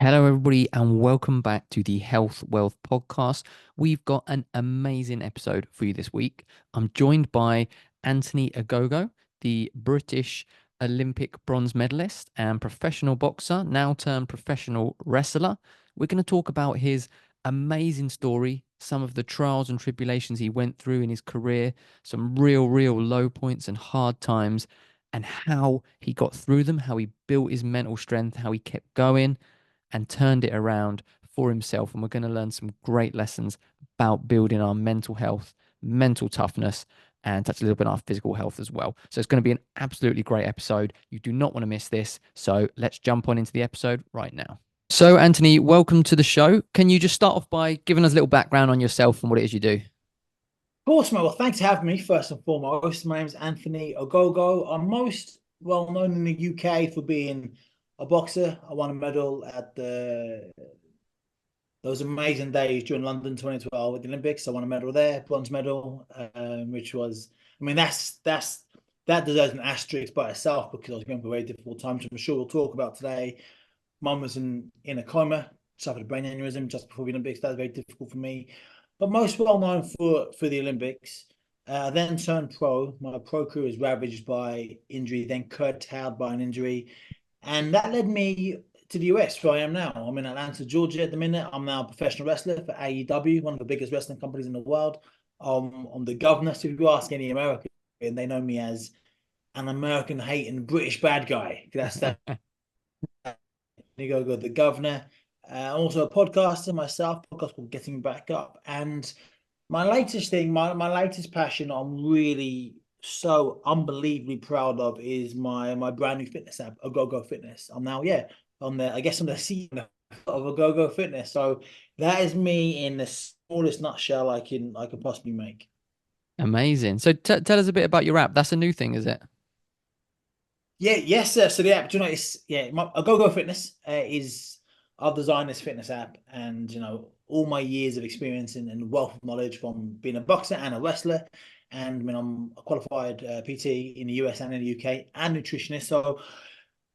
Hello, everybody, and welcome back to the Health Wealth Podcast. We've got an amazing episode for you this week. I'm joined by Anthony Ogogo, the British Olympic bronze medalist and professional boxer, now turned professional wrestler. We're going to talk about his amazing story, some of the trials and tribulations he went through in his career, some real low points and hard times, and how he got through them, how he built his mental strength, how he kept going and turned it around for himself. And we're going to learn some great lessons about building our mental health, mental toughness, and touch a little bit on our physical health as well. So it's going to be an absolutely great episode. You do not want to miss this. So let's jump on into the episode right now. So, Anthony, welcome to the show. Can you just start off by giving us a little background on yourself and what it is you do? Of course, mate. Well, thanks for having me. First and foremost, my name's Anthony Ogogo. I'm most well known in the UK for being a boxer. I won a medal at those amazing days during London 2012 at the Olympics. I won a medal there, bronze medal, which was, I mean, that deserves an asterisk by itself because I was going through a very difficult time, which I'm sure we'll talk about today. Mum was in a coma, suffered a brain aneurysm just before the Olympics. That was very difficult for me. But most well known for the Olympics. Then turned pro. My pro career was ravaged by injury, then curtailed by an injury. And that led me to the US, where I am now. I'm in Atlanta, Georgia at the minute. I'm now a professional wrestler for AEW, one of the biggest wrestling companies in the world. I'm the governor. So if you ask any American, they know me as an American hating British bad guy. That's that. Go the governor. Also a podcaster myself, podcast called Getting Back Up. And my latest thing, my latest passion I'm really so unbelievably proud of is my brand new fitness app, Ogogo Fitness. I'm now, on the I guess I'm the CEO of Ogogo Fitness. So that is me in the smallest nutshell I can possibly make. Amazing. So tell us a bit about your app. That's a new thing, is it? Yeah, yes, sir. So the app, do you know, it's a Go Fitness is I've designed this fitness app, and all my years of experience and wealth of knowledge from being a boxer and a wrestler, and I mean I'm a qualified PT in the US and in the UK and nutritionist. So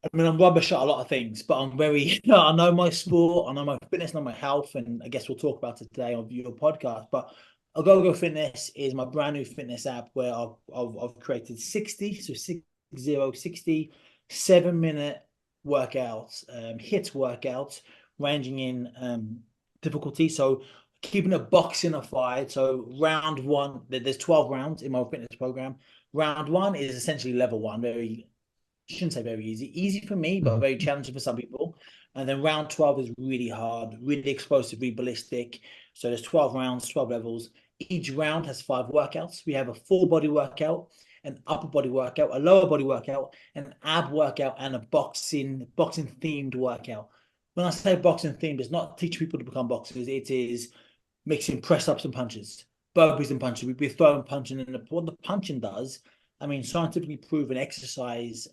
I mean I'm rubbish at a lot of things, but I'm very I know my sport, I know my fitness, I know my health, and I guess we'll talk about it today on your podcast. But a Go Fitness is my brand new fitness app where I've created 60, so 60 7-minute workouts, hit workouts ranging in difficulty. So keeping a boxing a fight. So round one, there's 12 rounds in my fitness program. Round one is essentially level one, very, I shouldn't say very easy, easy for me, but very challenging for some people. And then round 12 is really hard, really explosive, really ballistic. So there's 12 rounds, 12 levels. Each round has 5 workouts. We have a full body workout, an upper body workout, a lower body workout, an ab workout, and a boxing themed workout. When I say boxing themed, it's not teach people to become boxers. It is mixing press ups and punches, burpees and punches. We'd be throwing punching, and what the punching does, I mean, scientifically proven exercise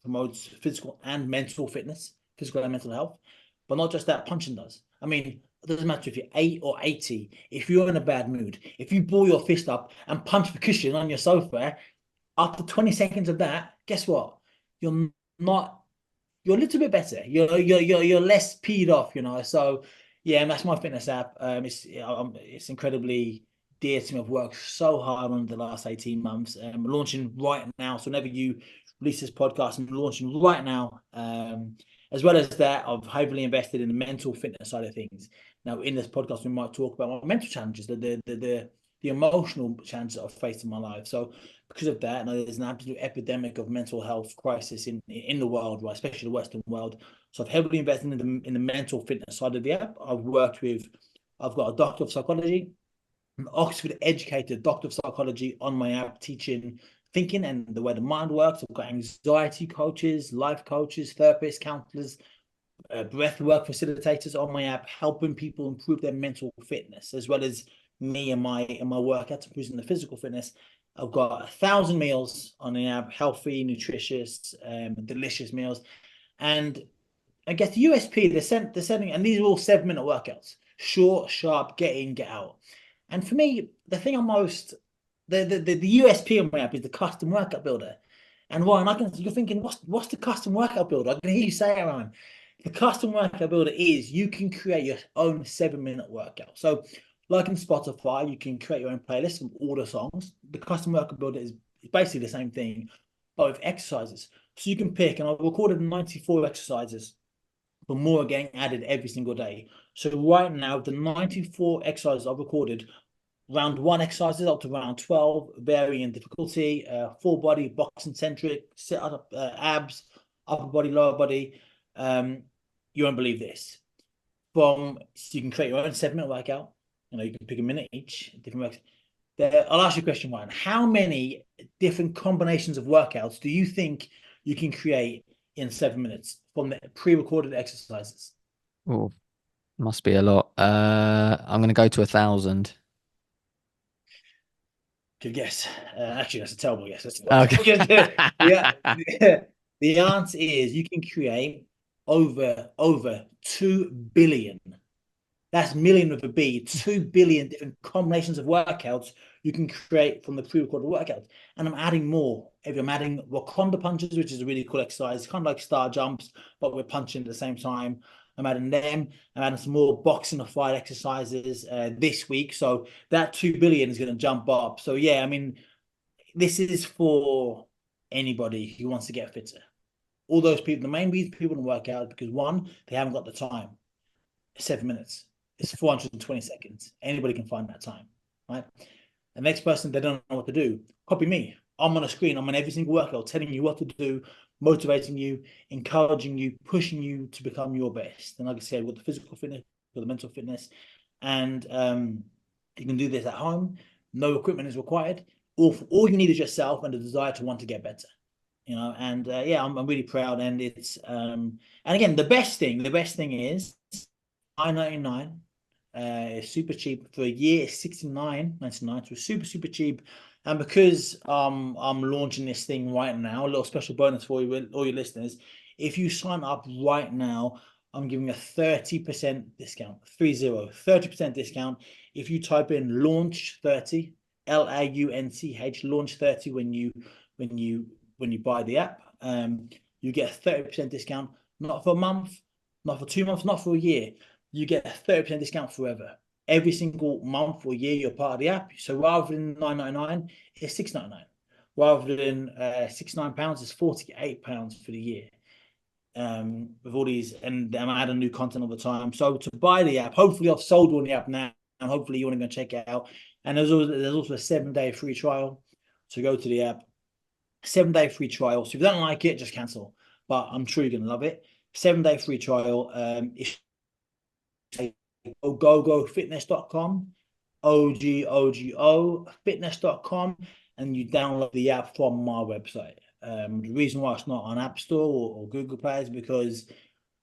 promotes physical and mental fitness, physical and mental health. But not just that, punching does. I mean, it doesn't matter if you're 8 or 80. If you're in a bad mood, if you ball your fist up and punch the cushion on your sofa, after 20 seconds of that, guess what? You're not. You're a little bit better. You're less peed off. So yeah, and that's my fitness app. It's incredibly dear to me. I've worked so hard on the last 18 months. I'm launching right now. So whenever you release this podcast, I'm launching right now. As well as that, I've heavily invested in the mental fitness side of things. Now, in this podcast, we might talk about my mental challenges, the emotional challenges I've faced in my life. So because of that, there's an absolute epidemic of mental health crisis in the world, right, especially the Western world. So I've heavily invested in the mental fitness side of the app. I've got a doctor of psychology, an Oxford educated doctor of psychology on my app teaching thinking and the way the mind works. I've got anxiety coaches, life coaches, therapists, counselors, breath work facilitators on my app, helping people improve their mental fitness, as well as me and my workouts, improving the physical fitness. I've got 1,000 meals on the app, healthy, nutritious, delicious meals. And I guess the USP, they're sending, and these are all 7-minute workouts, short, sharp, get in, get out. And for me, the thing I'm most the USP on my app is the custom workout builder. And Ryan, you're thinking, what's the custom workout builder? I can hear you say it, Ryan. The custom workout builder is you can create your own 7-minute workout. So, like in Spotify, you can create your own playlist of all the songs. The custom workout builder is basically the same thing, but with exercises. So you can pick, and I've recorded 94 exercises, but more are getting added every single day. So right now, the 94 exercises I've recorded, round one exercises up to round 12, varying in difficulty, full body, boxing centric, sit up, abs, upper body, lower body. You won't believe this. So you can create your own 7-minute workout. You can pick a minute each, different workouts. I'll ask you a question, Ryan. How many different combinations of workouts do you think you can create in 7 minutes from the pre-recorded exercises? Oh, must be a lot. I'm gonna go to 1,000. Good guess. Actually, that's a terrible guess. That's not Okay. yeah, the answer is you can create over 2 billion. That's million with a B. 2 billion different combinations of workouts you can create from the pre-recorded workouts. And I'm adding more. If I'm adding Wakanda punches, which is a really cool exercise, kind of like star jumps, but we're punching at the same time. I'm adding them. I'm adding some more boxing or fight exercises this week. So that 2 billion is going to jump up. So yeah, I mean, this is for anybody who wants to get fitter. All those people, the main reason people don't work out is because one, they haven't got the time. 7 minutes. It's 420 seconds. Anybody can find that time, right? The next person, they don't know what to do. Copy me. I'm on a screen. I'm on every single workout telling you what to do, motivating you, encouraging you, pushing you to become your best. And like I said, with the physical fitness, with the mental fitness, and you can do this at home. No equipment is required. All you need is yourself and the desire to want to get better. And yeah, I'm really proud. And and again, the best thing is $9.99. It's super cheap for a year. It's $69.99, so super super cheap. And because I'm launching this thing right now, a little special bonus for you, all your listeners. If you sign up right now, I'm giving a 30% discount. 30% discount. If you type in launch 30, LAUNCH, launch 30 when you buy the app, you get a 30% discount, not for a month, not for 2 months, not for a year. You get a 30% discount forever. Every single month or year you're part of the app. So rather than £9.99, it's £6.99. Rather than £69, it's £48 for the year. With all these, and I'm adding new content all the time. So to buy the app, hopefully I've sold on the app now, and hopefully you want to go check it out. And there's also a 7-day free trial. So go to the app, 7-day free trial. So if you don't like it, just cancel. But I'm sure you're gonna love it. 7-day free trial. It's ogogofitness.com, OGOGO fitness.com, and you download the app from my website. The reason why it's not on App Store or Google Play is because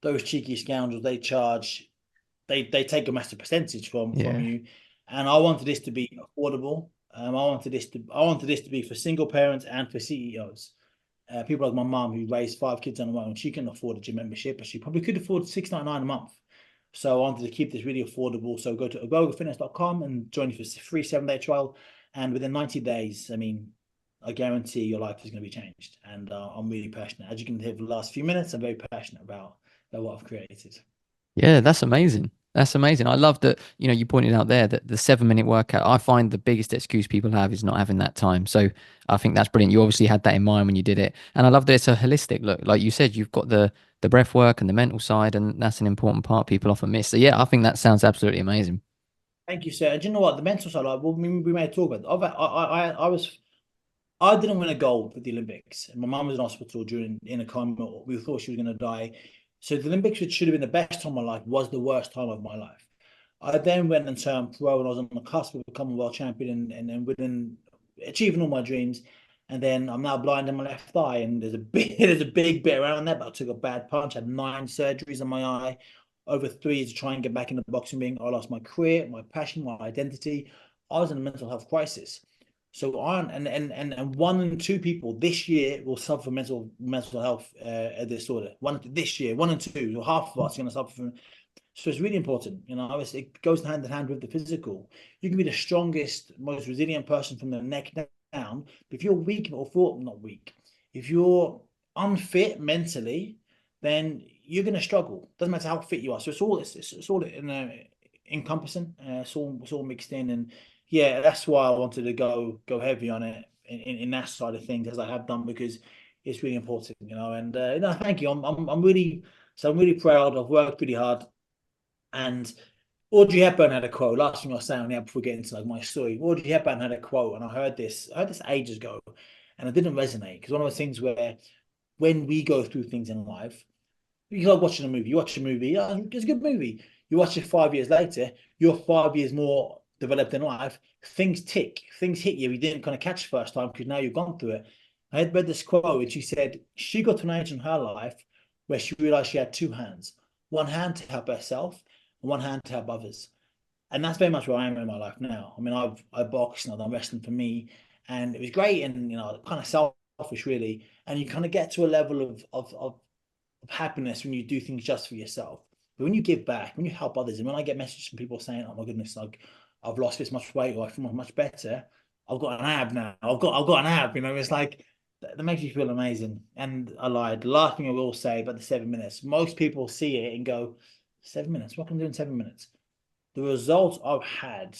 those cheeky scoundrels, they take a massive percentage from Yeah. you. And I wanted this to be affordable. I wanted this to be for single parents and for CEOs. People like my mom who raised 5 kids on her own, she couldn't afford a gym membership, but she probably could afford $6.99 a month. So I wanted to keep this really affordable. So go to ogogofitness.com and join you for a free 7-day trial. And within 90 days, I mean, I guarantee your life is going to be changed. And I'm really passionate. As you can hear for the last few minutes, I'm very passionate about what I've created. Yeah, that's amazing. That's amazing. I love that, you pointed out there that the 7-minute workout, I find the biggest excuse people have is not having that time. So I think that's brilliant. You obviously had that in mind when you did it. And I love that it's a holistic look. Like you said, you've got the breath work and the mental side, and that's an important part people often miss. So yeah, I think that sounds absolutely amazing. Thank you, sir. And do you know what? The mental side, like, well, we may talk about it. I didn't win a gold at the Olympics. And my mum was in hospital in a coma. We thought she was going to die. So the Olympics, which should have been the best time of my life, was the worst time of my life. I then went and turned pro, and I was on the cusp of becoming world champion and winning, achieving all my dreams. And then I'm now blind in my left eye, and there's a big bit around that. But I took a bad punch. I had 9 surgeries on my eye over 3 years to try and get back in the boxing ring. I lost my career, my passion, my identity. I was in a mental health crisis. So on and 1 in 2 people this year will suffer from mental health disorder. One this year, 1 in 2, so half of us are going to suffer from. So it's really important, it goes hand in hand with the physical. You can be the strongest, most resilient person from the neck down, but if you're weak or thought not weak, if you're unfit mentally, then you're going to struggle. Doesn't matter how fit you are. So it's all in encompassing. It's all mixed in, and yeah, that's why I wanted to go heavy on it in that side of things as I have done, because it's really important, And no, thank you. I'm really proud. I've worked really hard, and Audrey Hepburn had a quote. Last thing I'll say on that before we get into like my story. Audrey Hepburn had a quote, and I heard this ages ago, and it didn't resonate because one of those things where when we go through things in life, you like watching a movie. You watch a movie, it's a good movie. You watch it 5 years later, you're 5 years more developed in life. Things tick, things hit you. You didn't kind of catch the first time because now you've gone through it. I had read this quote, and she said she got to an age in her life where she realized she had two hands, one hand to help herself and one hand to help others. And that's very much where I am in my life now. I mean, I boxed and I've done wrestling for me, and it was great and kind of selfish really. And you kind of get to a level of happiness when you do things just for yourself. But when you give back, when you help others, and when I get messages from people saying, "Oh my goodness, like I've lost this much weight, or I feel much better. I've got an ab now. I've got an ab." It's like that makes you feel amazing. And I lied. The last thing I will say about the 7 minutes, most people see it and go, 7 minutes? What can I do in 7 minutes? The results I've had,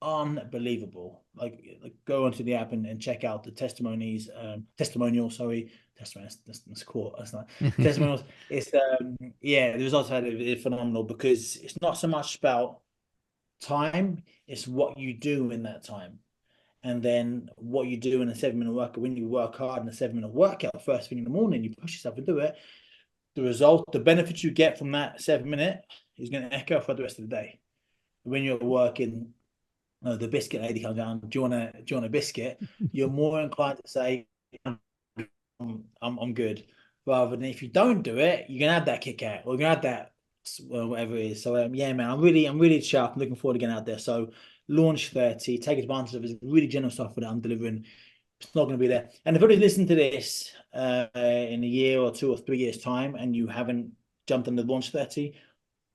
unbelievable. Like go onto the app and check out the testimonials. Sorry, testimonials. That's cool. That's not testimonials. It's yeah, the results I had are phenomenal because it's not so much about time; it's what you do in that time, and then what you do in a 7 minute workout. When you work hard in a 7 minute workout, first thing in the morning, you push yourself to do it. The result, the benefits you get from that 7 minute is going to echo for the rest of the day. When you're working, the biscuit lady comes down, do you want a biscuit? You're more inclined to say, I'm good, rather than if you don't do it, you're gonna have that kick out or you're gonna have that whatever it is. So yeah, man, I'm really chuffed. I'm looking forward to getting out there. So launch 30, take advantage of his really generous offer that I'm delivering. It's not going to be there. And if you listen to this in a year or 2 or 3 years time and you haven't jumped on the launch 30,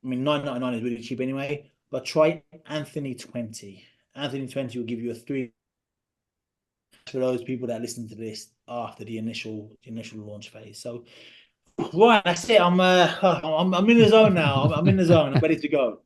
I mean, 9.99 is really cheap anyway, but try Anthony 20. Anthony 20 will give you a three for those people that listen to this after the initial launch phase. So, right, that's it. I'm in the zone now. I'm in the zone. I'm ready to go.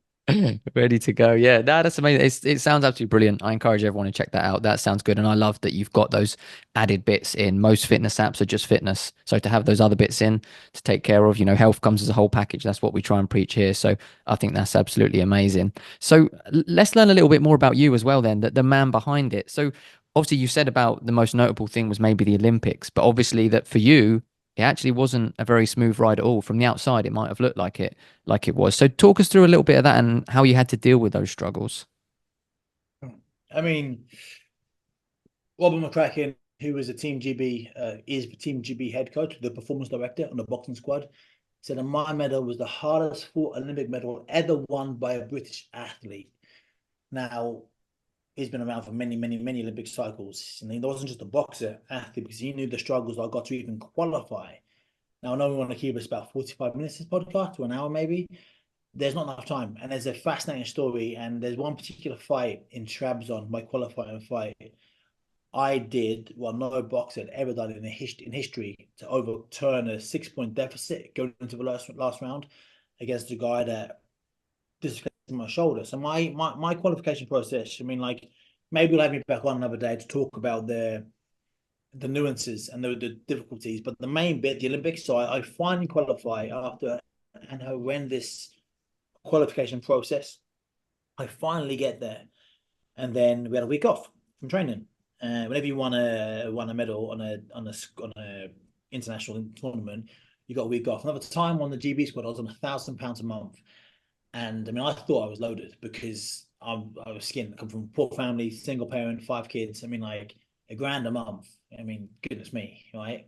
Ready to go. Yeah, no, that's amazing. It sounds absolutely brilliant. I encourage everyone to check that out. That sounds good. And I love that you've got those added bits in. Most fitness apps are just fitness. So to have those other bits in to take care of, health comes as a whole package. That's what we try and preach here. So I think that's absolutely amazing. So let's learn a little bit more about you as well, then, the man behind it. So obviously you said about the most notable thing was maybe the Olympics, but obviously that for you, it actually wasn't a very smooth ride at all. From the outside, it might have looked like it was. So talk us through a little bit of that and how you had to deal with those struggles. I mean, Robert McCracken, who was a Team GB, is the Team GB head coach, the performance director on the boxing squad, said that my medal was the hardest fought Olympic medal ever won by a British athlete. Now, he's been around for many, many, many Olympic cycles. And he wasn't just a boxer athlete because he knew the struggles I got to even qualify. Now, I know we want to keep us about 45 minutes this podcast to an hour maybe. There's not enough time. And there's a fascinating story. And there's one particular fight in Trabzon, my qualifying fight. I did what no boxer had ever done in history to overturn a 6 point deficit going into the last round against a guy that dislocated my shoulder. So my qualification process, I mean, like maybe you'll have me back on another day to talk about the nuances and the difficulties, but the main bit, the Olympics. So I finally qualify after an horrendous qualification process. I finally get there, and then we had a week off from training. Whenever you won a medal on a international tournament, you got a week off. Another time on the GB squad, I was on £1,000 a month. And I mean, I thought I was loaded because I was skinned. I come from a poor family, single parent, 5 kids. I mean, like £1,000 a month. I mean, goodness me, right?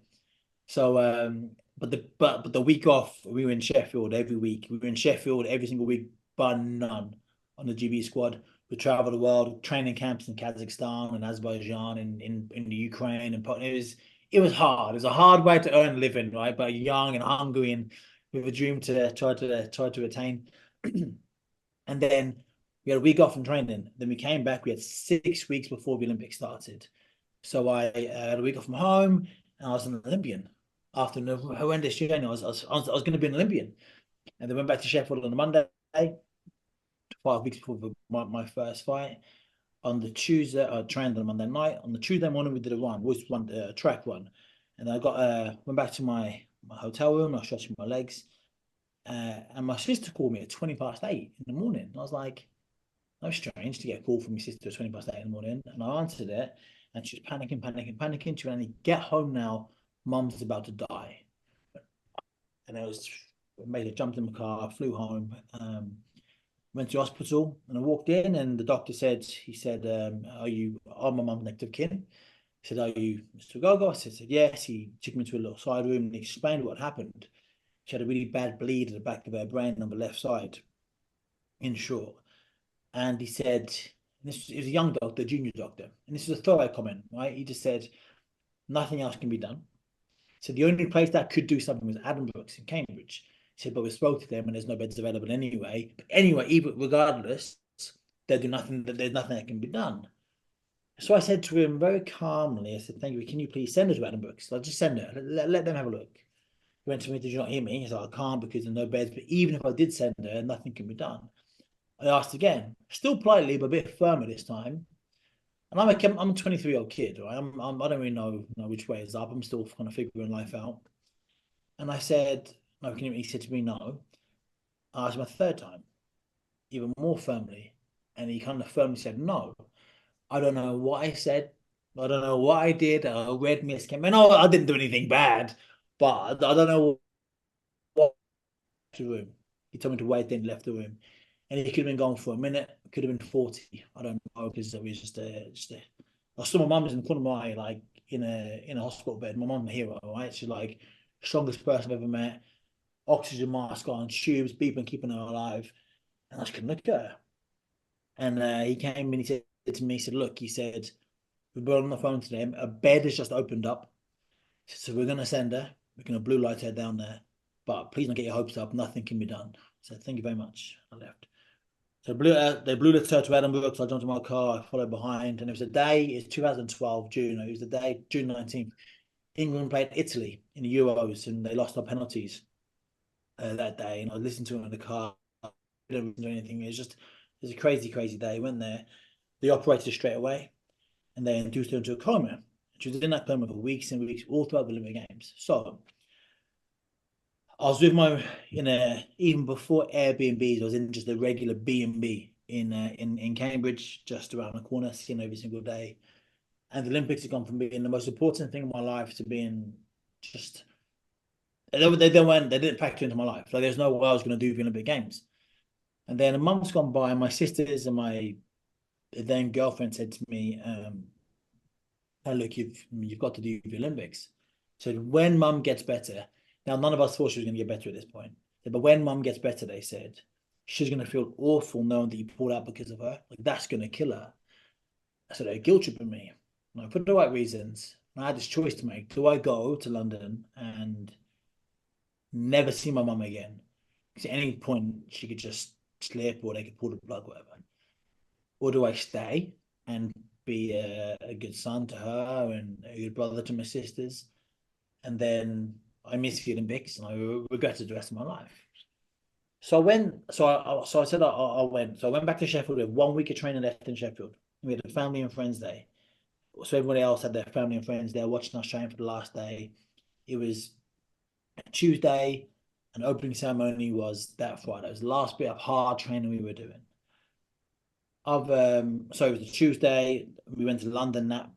So, but the week off, we were in Sheffield every week. We were in Sheffield every single week, but none on the GB squad. We traveled the world, training camps in Kazakhstan and Azerbaijan and in the Ukraine, and it was hard. It was a hard way to earn a living, right? But young and hungry and with a dream to try to attain. And then we had a week off from training. Then we came back. We had 6 weeks before the Olympics started. So I had a week off from home, and I was an Olympian. after a horrendous journey, I was going to be an Olympian. And then went back to Sheffield on a Monday, 5 weeks before my first fight. On the Tuesday, I trained on a Monday night. On the Tuesday morning, we did a run, was one track run, and I got went back to my hotel room. I was stretching my legs, and my sister called me at 20 past 8 in the morning. I was like, "That was strange to get a call from my sister at 20 past 8 in the morning." And I answered it, and she was panicking, panicking, panicking. She went, "Get home now. Mum's about to die." And I made a jumped in the car, flew home. Went to hospital and I walked in and the doctor said, he said, are my mum next of kin? He said, "Are you Mr. Ogogo?" I said, "Yes." He took me to a little side room and he explained what happened. She had a really bad bleed at the back of her brain on the left side, in short. And he said, this is a young doctor, junior doctor, and this is a thorough comment, right? He just said, nothing else can be done. So the only place that could do something was Addenbrooke's in Cambridge. He said, but we spoke to them and there's no beds available anyway. But anyway, even regardless, they do nothing. There's nothing that can be done. So I said to him very calmly, I said, "Thank you. Can you please send her to Addenbrooke's? I'll just send her. Let them have a look." He went to me, "Did you not hear me?" He said, "I can't because there's no beds. But even if I did send her, nothing can be done." I asked again, still politely, but a bit firmer this time. And I'm a 23-year-old kid, right? I don't really know which way is up. I'm still kind of figuring life out. And I said, "No, can you?" He said to me, "No." I asked him a third time, even more firmly. And he kind of firmly said, "No." I don't know what I said. I don't know what I did. A red mist came. No, I didn't do anything bad, but I don't know what the room. He told me to wait, then left the room. And he could have been gone for a minute, could have been 40. I don't know because it was just a. I saw my mum was in the corner of my eye, like in a hospital bed. My mum's a hero, right? She's like strongest person I've ever met. Oxygen mask on, tubes, beeping, keeping her alive. And I just couldn't look at her. And he came and he said to me, he said, "Look," he said, "we've been on the phone to them. A bed has just opened up. So we're going to send her. We're going to blue light her down there. But please don't get your hopes up. Nothing can be done." So thank you very much. I left. So they blew the her to Edinburgh. So I jumped in my car. I followed behind. And it was a day, it's 2012, June. It was the day, June 19th. England played Italy in the Euros and they lost our penalties that day. And I listened to it in the car. I didn't do anything. It was a crazy, crazy day. Went there. They operated straight away and they induced her into a coma. She was in that coma for weeks and weeks, all throughout the Olympic Games. So I was with my even before Airbnbs, I was in just a regular B&B in Cambridge, just around the corner, seeing every single day. And the Olympics have gone from being the most important thing in my life to being just they didn't factor into my life. Like there's no way I was going to do the Olympic Games. And then a month's gone by, and my sisters and my then girlfriend said to me, "Oh, look, you've got to do the Olympics." So when mum gets better, now none of us thought she was going to get better at this point. But when mum gets better, they said she's going to feel awful knowing that you pulled out because of her. Like that's going to kill her. So they're guilt tripping me. And I put the right reasons. And I had this choice to make. Do I go to London and never see my mum again? Because at any point she could just slip or they could pull the plug, whatever. Or do I stay and be a good son to her and a good brother to my sisters? And then I missed the Olympics and I regretted the rest of my life. So I went. So I said I went. So I went back to Sheffield. We had 1 week of training left in Sheffield. We had a family and friends day. So everybody else had their family and friends there watching us train for the last day. It was Tuesday, and opening ceremony was that Friday. It was the last bit of hard training we were doing. So it was a Tuesday. We went to London that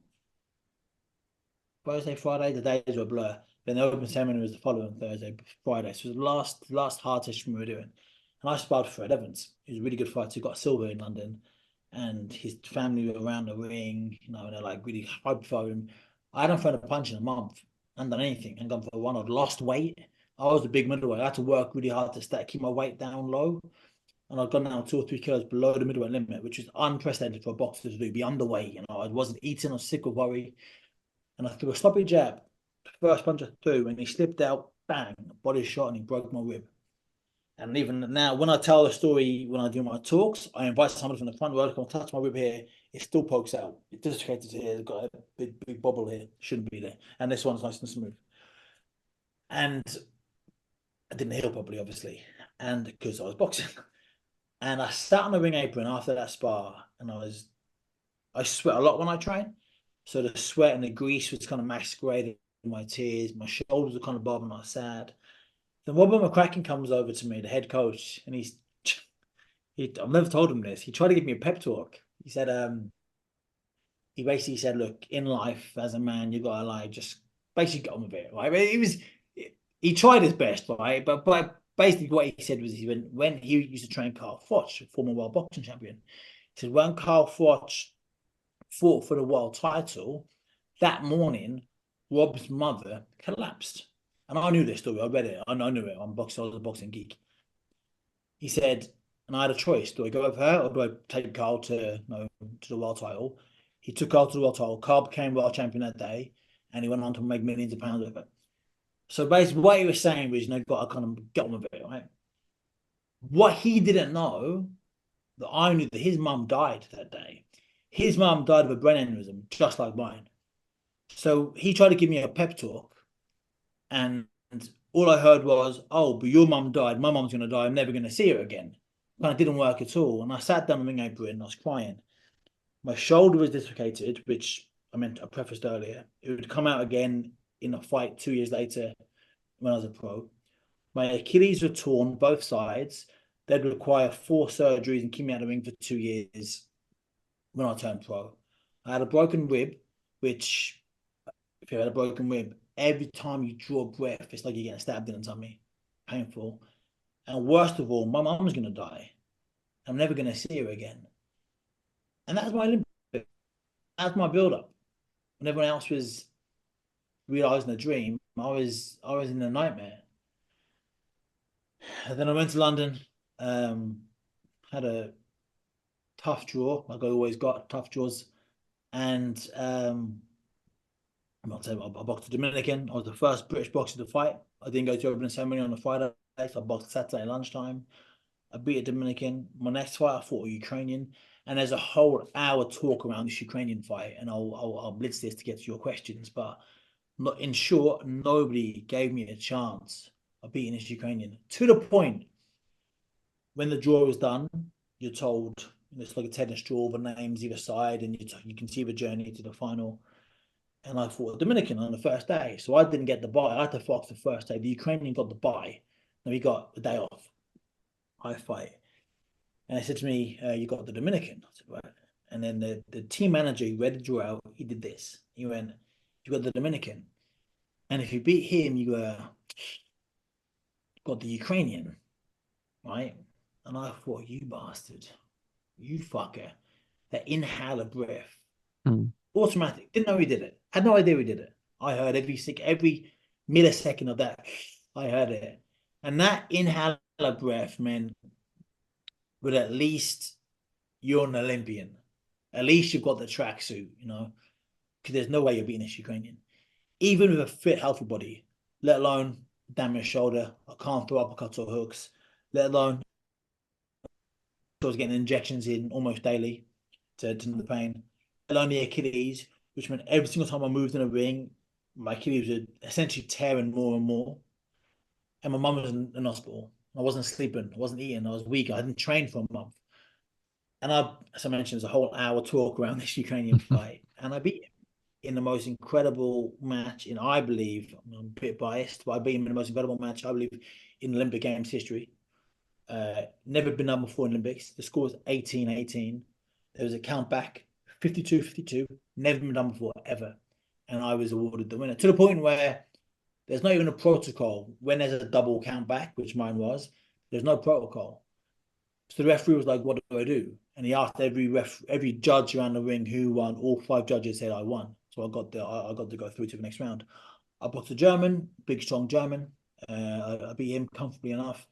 Thursday, Friday. The days were a blur. Then the open ceremony was the following Thursday, Friday. So it was the last hard session we were doing. And I sparred for Fred Evans. He was a really good fighter. He got silver in London. And his family were around the ring, and they're like really hyped for him. I hadn't thrown a punch in a month. I hadn't done anything. And gone for one. I'd lost weight. I was a big middleweight. I had to work really hard to keep my weight down low. And I'd gone down 2 or 3 kilos below the middleweight limit, which is unprecedented for a boxer to do, be underweight. I wasn't eating, I was sick of worry. And I threw a sloppy jab, first punch I threw, and he slipped out, bang, body shot, and he broke my rib. And even now, when I tell the story, when I do my talks, I invite somebody from the front row to come touch my rib here. It still pokes out. It dislocated here. It's got a big bobble here. Shouldn't be there. And this one's nice and smooth. And I didn't heal properly, obviously, and because I was boxing. And I sat on the ring apron after that spar, and I sweat a lot when I train. So the sweat and the grease was kind of masquerading in my tears. My shoulders were kind of bobbing. I was sad. Then Robert McCracken comes over to me, the head coach, and I've never told him this. He tried to give me a pep talk. He basically said, "Look, in life, as a man, you gotta like just basically get on with it, right?" But he tried his best, right? But basically, what he said was, when he used to train Carl Froch, former world boxing champion, he said when Carl Froch fought for the world title that morning, Rob's mother collapsed, and I knew this story. I read it. I knew it. I was a boxing geek. He said, and I had a choice: do I go with her or do I take Carl to the world title? He took Carl to the world title. Carl became world champion that day, and he went on to make millions of pounds with it. So basically, what he was saying was, got to kind of get on with it, right? What he didn't know, that I knew, that his mum died that day. His mum died of a brain aneurysm, just like mine. So he tried to give me a pep talk, and all I heard was, "Oh, but your mum died. My mum's going to die. I'm never going to see her again." And it didn't work at all. And I sat down on the ring apron and I was crying. My shoulder was dislocated, which I prefaced earlier. It would come out again in a fight 2 years later when I was a pro. My Achilles were torn, both sides. They'd require 4 surgeries and keep me out of the ring for 2 years when I turned pro. I had a broken rib, which, if you had a broken rib, every time you draw breath, it's like you're getting stabbed in the tummy. Painful. And worst of all, my mum's going to die. I'm never going to see her again. And that's my Olympic. That's my build up. When everyone else was realizing a dream, I was in a nightmare. And then I went to London, um, had a tough draw, like I always got tough draws. And I'm not saying I boxed a Dominican. I was the first British boxer to fight. I didn't go to opening ceremony on a Friday, so I boxed Saturday lunchtime. I beat a Dominican. My next fight, I fought a Ukrainian. And there's a whole hour talk around this Ukrainian fight, and I'll blitz this to get to your questions. But not, in short, nobody gave me a chance of beating this Ukrainian, to the point when the draw is done, you're told it's like a tennis draw, the names either side, and you can see the journey to the final. And I fought a Dominican on the first day, so I didn't get the bye. I had to fox the first day. The Ukrainian got the bye. No, he got the day off. I fight. And they said to me, "You got the Dominican." I said, "Right." And then the team manager, who read the draw out, he did this. He went, "You got the Dominican. And if you beat him, you got the Ukrainian, right?" And I thought, "You bastard, you fucker." That inhaler breath, Mm. automatic. Didn't know he did it. Had no idea he did it. I heard every millisecond of that. I heard it. And that inhaler breath meant, but at least you're an Olympian. At least you've got the tracksuit, because there's no way you're beating this Ukrainian. Even with a fit, healthy body, let alone damaged shoulder, I can't throw uppercuts or hooks, let alone I was getting injections in almost daily to numb the pain, let alone the Achilles, which meant every single time I moved in a ring, my Achilles would essentially tearing more and more. And my mum was in hospital. I wasn't sleeping, I wasn't eating, I was weak, I hadn't trained for a month. And as I mentioned, there's a whole hour talk around this Ukrainian fight, and I beat him in the most incredible match in, I believe, I'm a bit biased, but I beat him in the most incredible match, I believe, in Olympic Games history. Never been done before in Olympics. The score was 18-18. There was a count back, 52-52. Never been done before, ever. And I was awarded the winner, to the point where there's not even a protocol. When there's a double count back, which mine was, there's no protocol. So the referee was like, "What do I do?" And he asked every judge around the ring who won. All 5 judges said I won. So I got to go through to the next round. I boxed a German, big strong German. I beat him comfortably enough.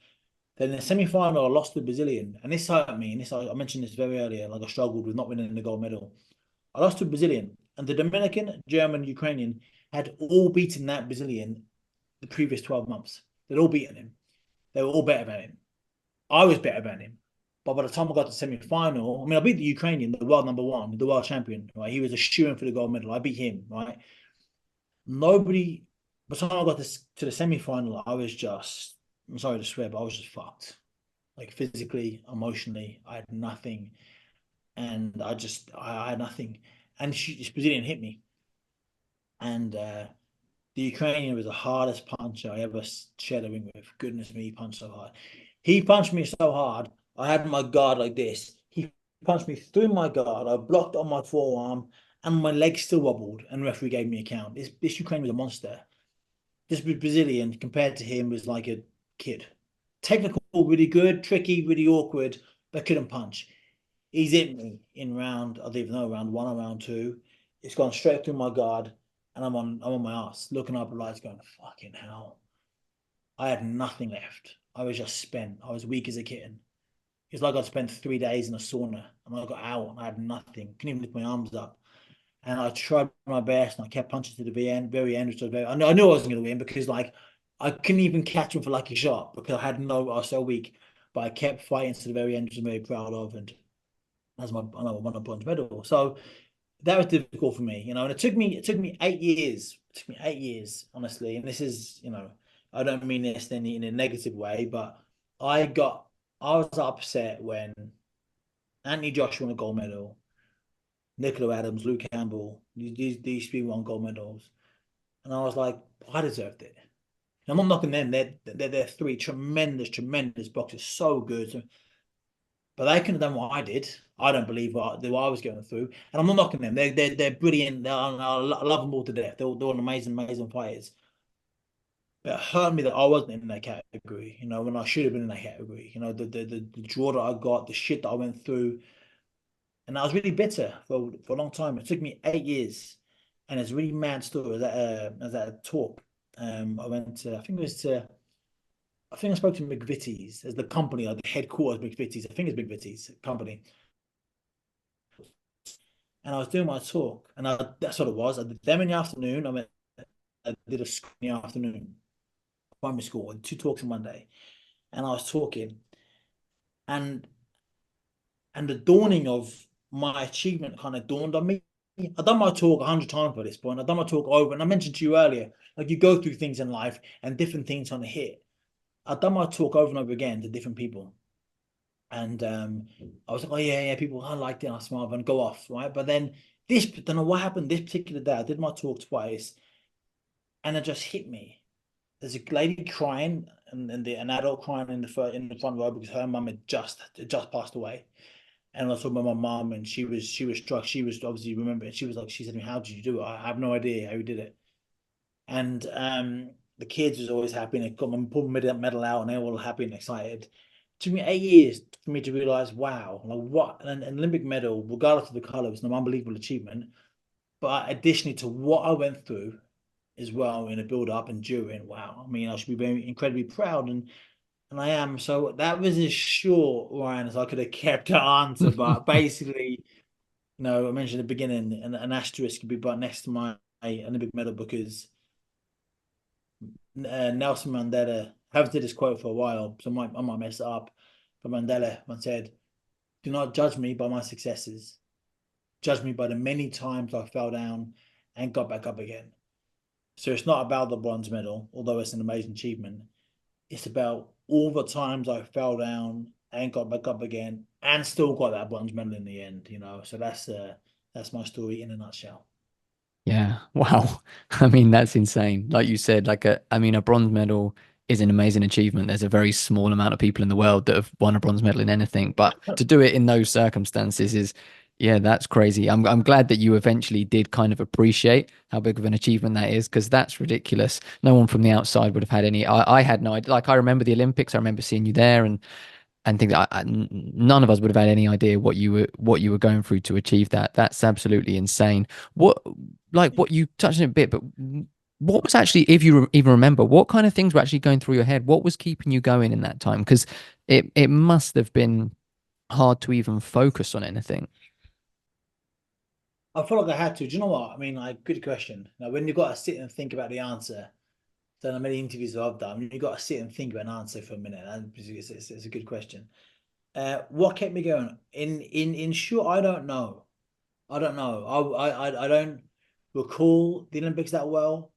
Then in the semi-final, I lost to the Brazilian, and this hurt me. And I mentioned this very earlier. Like, I struggled with not winning the gold medal. I lost to a Brazilian, and the Dominican, German, Ukrainian had all beaten that Brazilian the previous 12 months. They'd all beaten him. They were all better than him. I was better than him. But by the time I got to semi-final, I beat the Ukrainian, the world number one, the world champion, right? He was a shoo-in for the gold medal. I beat him, right? Nobody by the time I got to the semi-final, I was just, I'm sorry to swear, but I was just fucked. Like physically, emotionally, I had nothing. And I had nothing. And this Brazilian hit me. And the Ukrainian was the hardest puncher I ever shared a ring with. Goodness me, he punched so hard. He punched me so hard, I had my guard like this. He punched me through my guard. I blocked on my forearm, and my leg still wobbled. And the referee gave me a count. This Ukrainian was a monster. This Brazilian, compared to him, was like a kid. Technical, really good, tricky, really awkward, but couldn't punch. He's hit me in round, I don't even know, round one or round two. It's gone straight through my guard, and I'm on my ass, looking up at lights, going, fucking hell. I had nothing left. I was just spent. I was weak as a kitten. It's like I'd spent 3 days in a sauna, and I got out and I had nothing. Couldn't even lift my arms up. And I tried my best, and I kept punching to the very end, which was I knew I wasn't going to win because like I couldn't even catch him for like a shot because I was so weak. But I kept fighting to the very end, which I'm very proud of, and that's my I won a bronze medal. So that was difficult for me, and it took me 8 years. It took me 8 years, honestly. And this is, I don't mean this in a negative way, but I got I was upset when Anthony Joshua won a gold medal, Nicola Adams, Luke Campbell, these three won gold medals, and I was like, I deserved it. And I'm not knocking them; they're three tremendous boxers, so good. But they couldn't have done what I did. I don't believe what I was going through. And I'm not knocking them. They're brilliant. I love them all to death. They're amazing fighters. But it hurt me that I wasn't in that category, when I should have been in that category. The draw that I got, the shit that I went through. And I was really bitter for a long time. It took me 8 years. And it's a really mad story. As that talk. I went to, I think I spoke to McVitie's as the company, like the headquarters of McVitie's. I think it's McVitie's company. And I was doing my talk, and that's what it was. I did them in the afternoon. I did a school in the afternoon, primary school, and two talks in one day. And I was talking, and the dawning of my achievement kind of dawned on me. I've done my talk 100 times by this point. I've done my talk over, and I mentioned to you earlier, like you go through things in life, and different things kind of hit. I've done my talk over and over again to different people. And I was like, oh yeah, people, I liked it. I smiled and go off, right? But then don't know what happened this particular day. I did my talk twice, and it just hit me. There's a lady crying, an adult crying in the front row because her mum had just passed away. And I was talking about my mum, and she was struck. She was obviously remembering. She said to me, "How did you do it? I have no idea how you did it." And the kids was always happy, and they got my pulled medal out, and they were all happy and excited. It took me 8 years for me to realize, wow, like what an Olympic medal, regardless of the color, was an unbelievable achievement. But additionally to what I went through as well in a build up and during, wow, I mean, I should be very incredibly proud, and I am. So that was as short, Ryan, as I could have kept the answer. But basically, I mentioned at the beginning, an asterisk could be but next to my Olympic medal because Nelson Mandela, I haven't said this quote for a while, so I might mess it up. But Mandela once said, "Do not judge me by my successes. Judge me by the many times I fell down and got back up again." So it's not about the bronze medal, although it's an amazing achievement. It's about all the times I fell down and got back up again and still got that bronze medal in the end. So that's my story in a nutshell. Yeah. Wow. I mean, that's insane. Like you said, I mean, a bronze medal is an amazing achievement. There's a very small amount of people in the world that have won a bronze medal in anything, but to do it in those circumstances is, yeah, that's crazy. I'm glad that you eventually did kind of appreciate how big of an achievement that is, because that's ridiculous. No one from the outside would have had any. I had no idea. Like I remember the Olympics. I remember seeing you there, and think that none of us would have had any idea what you were going through to achieve that. That's absolutely insane. What what you touched on it a bit, but what was actually, if you even remember, what kind of things were actually going through your head? What was keeping you going in that time? Because it must have been hard to even focus on anything. I felt like I had to. Do you know what? I mean, like, good question. Now, when you've got to sit and think about the answer, done how many interviews I've done, you've got to sit and think about an answer for a minute. And it's a good question. What kept me going? In short, I don't know. I don't know. I don't recall the Olympics that well.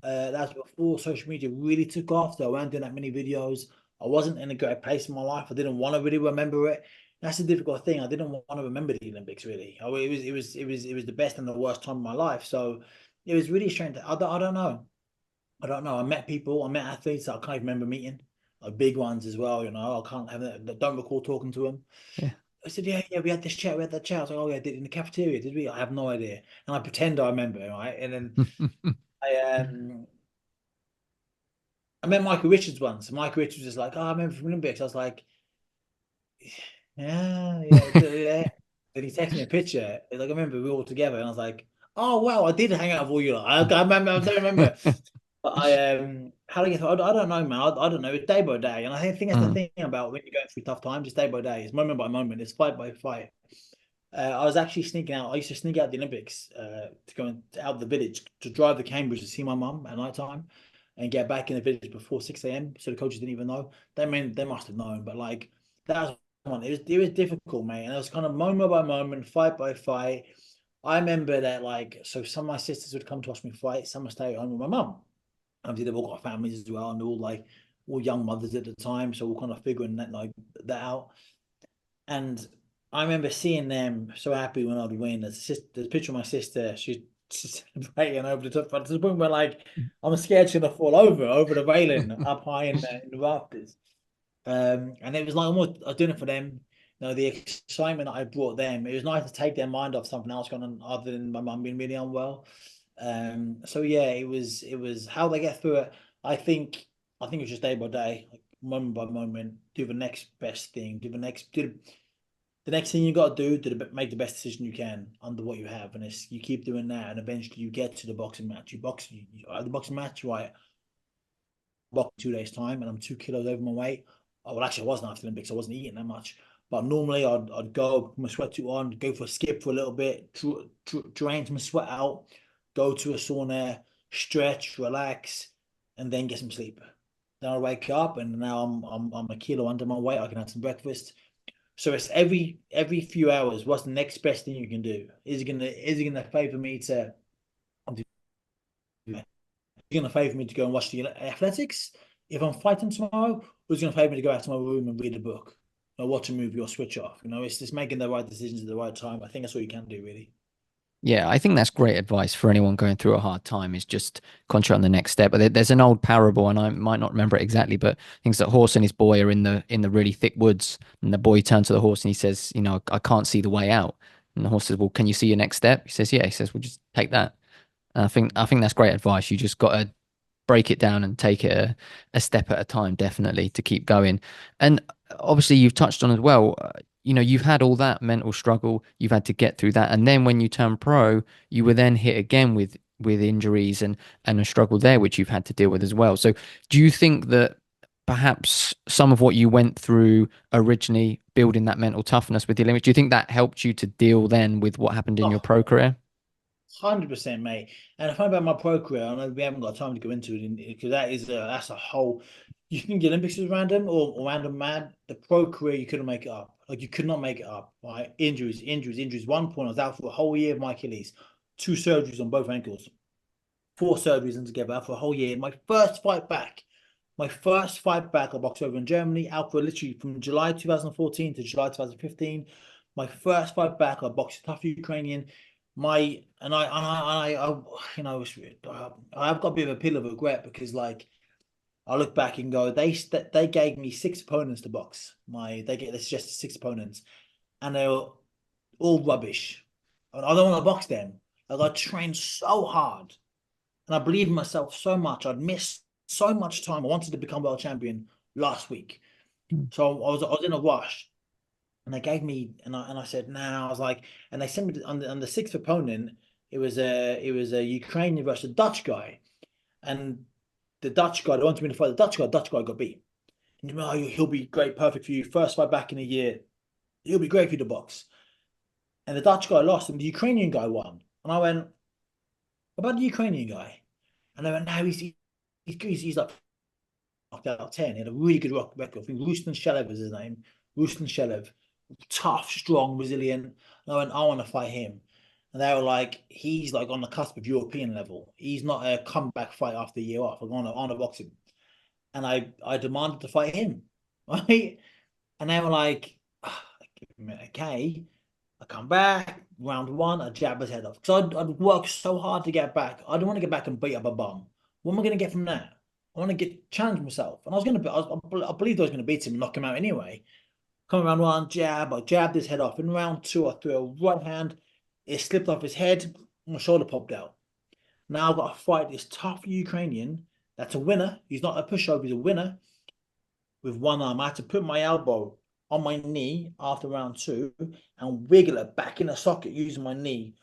That's before social media really took off. So I wasn't doing that many videos. I wasn't in a great place in my life. I didn't want to really remember it. That's a difficult thing. I didn't want to remember the Olympics really. It was the best and the worst time of my life. So it was really strange. I don't know. I don't know. I met people. I met athletes that I can't even remember meeting, like big ones as well. I can't have that. Don't recall talking to them. Yeah. I said, yeah, yeah, we had this chat. We had that chat. I was like, oh yeah, did in the cafeteria? Did we? I have no idea. And I pretend I remember, right? And then I met Michael Richards once. And Michael Richards was like, oh, I remember from Olympics. I was like, yeah, yeah, yeah. Then he texted me a picture. Like, I remember we were all together, and I was like, oh wow, I did hang out with all you lot. I remember. I don't remember. But how do I get through? I don't know, man. I don't know. It's day by day, and I think that's the Mm. thing about when you're going through tough times. It's day by day. It's moment by moment. It's fight by fight. I was actually sneaking out. I used to sneak out the Olympics to go out of the village to drive to Cambridge to see my mum at night time and get back in the village before 6 a.m. So the coaches didn't even know. They must have known, but like that was one. It was difficult, mate. And it was kind of moment by moment, fight by fight. I remember that like so some of my sisters would come to watch me fight, some would stay at home with my mum. Obviously they've all got families as well, and they're all like all young mothers at the time, so we're kind of figuring that out. And I remember seeing them so happy when I'd win. There's a picture of my sister. She's celebrating over the top, but to the point where like I'm scared she's gonna fall over the railing up high in the rafters. And it was like almost I was doing it for them. The excitement that I brought them. It was nice to take their mind off something else going on other than my mum being really unwell. So yeah, it was how they get through it. I think it's just day by day, like moment by moment. Do the next best thing. Do the next thing you got to do to make the best decision you can under what you have, and it's you keep doing that, and eventually you get to the boxing match. The boxing match, right? Box 2 days time, and I'm 2 kilos over my weight. Oh, well, actually, I wasn't after the Olympics. I wasn't eating that much, but normally I'd go put my sweatsuit on, go for a skip for a little bit, drain some sweat out, go to a sauna, stretch, relax, and then get some sleep. Then I wake up, and now I'm a kilo under my weight. I can have some breakfast. So it's every few hours. What's the next best thing you can do? Is it gonna favor me to do that? Is it gonna favor me to go and watch the athletics if I'm fighting tomorrow, or is it gonna favor me to go back to my room and read a book or watch a movie or switch off? It's just making the right decisions at the right time. I think that's all you can do, really. Yeah, I think that's great advice for anyone going through a hard time is just concentrate on the next step. But there's an old parable, and I might not remember it exactly, but things that horse and his boy are in the really thick woods, and the boy turns to the horse and he says, I can't see the way out. And the horse says, well, can you see your next step? He says, yeah. He says, well, just take that. And I think that's great advice. You just got to break it down and take it a step at a time, definitely to keep going. And obviously, you've touched on as well. You've had all that mental struggle. You've had to get through that, and then when you turn pro, you were then hit again with injuries and a struggle there, which you've had to deal with as well. So, do you think that perhaps some of what you went through originally, building that mental toughness with the Olympics, do you think that helped you to deal then with what happened in your Oh, pro career? 100%, mate. And if I about my pro career, I know we haven't got time to go into it because that's a whole. You think the Olympics is random or random mad? The pro career you couldn't make it up. Like you could not make it up. Right? Injuries, injuries, injuries. One point I was out for a whole year of my Achilles, two surgeries on both ankles, four surgeries in together out for a whole year. My first fight back, I boxed over in Germany, out for literally from July 2014 to July 2015. My first fight back, I boxed a tough Ukrainian. My and I it's weird. I've got a bit of a pill of regret because like I look back and go, they gave me six opponents to box. They suggested six opponents, and they were all rubbish. And I don't want to box them. Like I trained so hard and I believed in myself so much. I'd missed so much time. I wanted to become world champion last week, so I was in a rush, and they gave me and I said nah. I was like, and they sent me on the sixth opponent. It was a Ukrainian versus a Dutch guy, and the Dutch guy they wanted me to fight the Dutch guy got beat. And he'll be great, perfect for you. First fight back in a year, he'll be great for you to box. And the Dutch guy lost, and the Ukrainian guy won. And I went, what about the Ukrainian guy? And they went, no, he's like knocked out 10. He had a really good record. I think Ruslan Shelev was his name. Ruslan Shelev. Tough, strong, resilient. And I went, I want to fight him. And they were like, he's like on the cusp of European level. He's not a comeback fight after a year off. I'm on a boxing. And I demanded to fight him. Right? And they were like, "Ah, okay." I come back, round one, I jab his head off. Because I'd worked so hard to get back. I don't want to get back and beat up a bum. What am I going to get from that? I want to get challenge myself. And I was going to, I believed I was going to beat him and knock him out anyway. Come around one, jab, I jabbed his head off. In round two, I threw a right hand. It slipped off his head, my shoulder popped out. Now I've got to fight this tough Ukrainian that's a winner. He's not a pushover, he's a winner with one arm. I had to put my elbow on my knee after round two and wiggle it back in the socket using my knee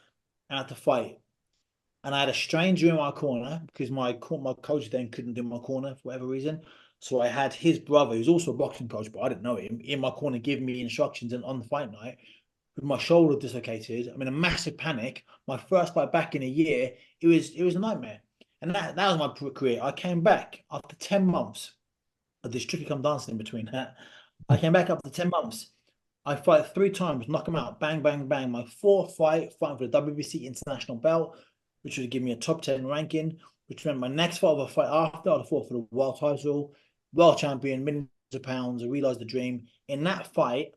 and I had to fight. And I had a stranger in my corner because my coach then couldn't do my corner for whatever reason. So I had his brother, who's also a boxing coach, but I didn't know him, in my corner giving me instructions and on the fight night with my shoulder dislocated. I'm in a massive panic. My first fight back in a year, it was a nightmare. And that was my career. I came back after 10 months. There's Strictly Come Dancing in between that. I came back after 10 months. I fight three times, knock him out, bang, bang, bang. My fourth fighting for the WBC international belt, which would give me a top 10 ranking, which meant my next fight of a fight after I fought for the world title, world champion, millions of pounds. I realized the dream. In that fight,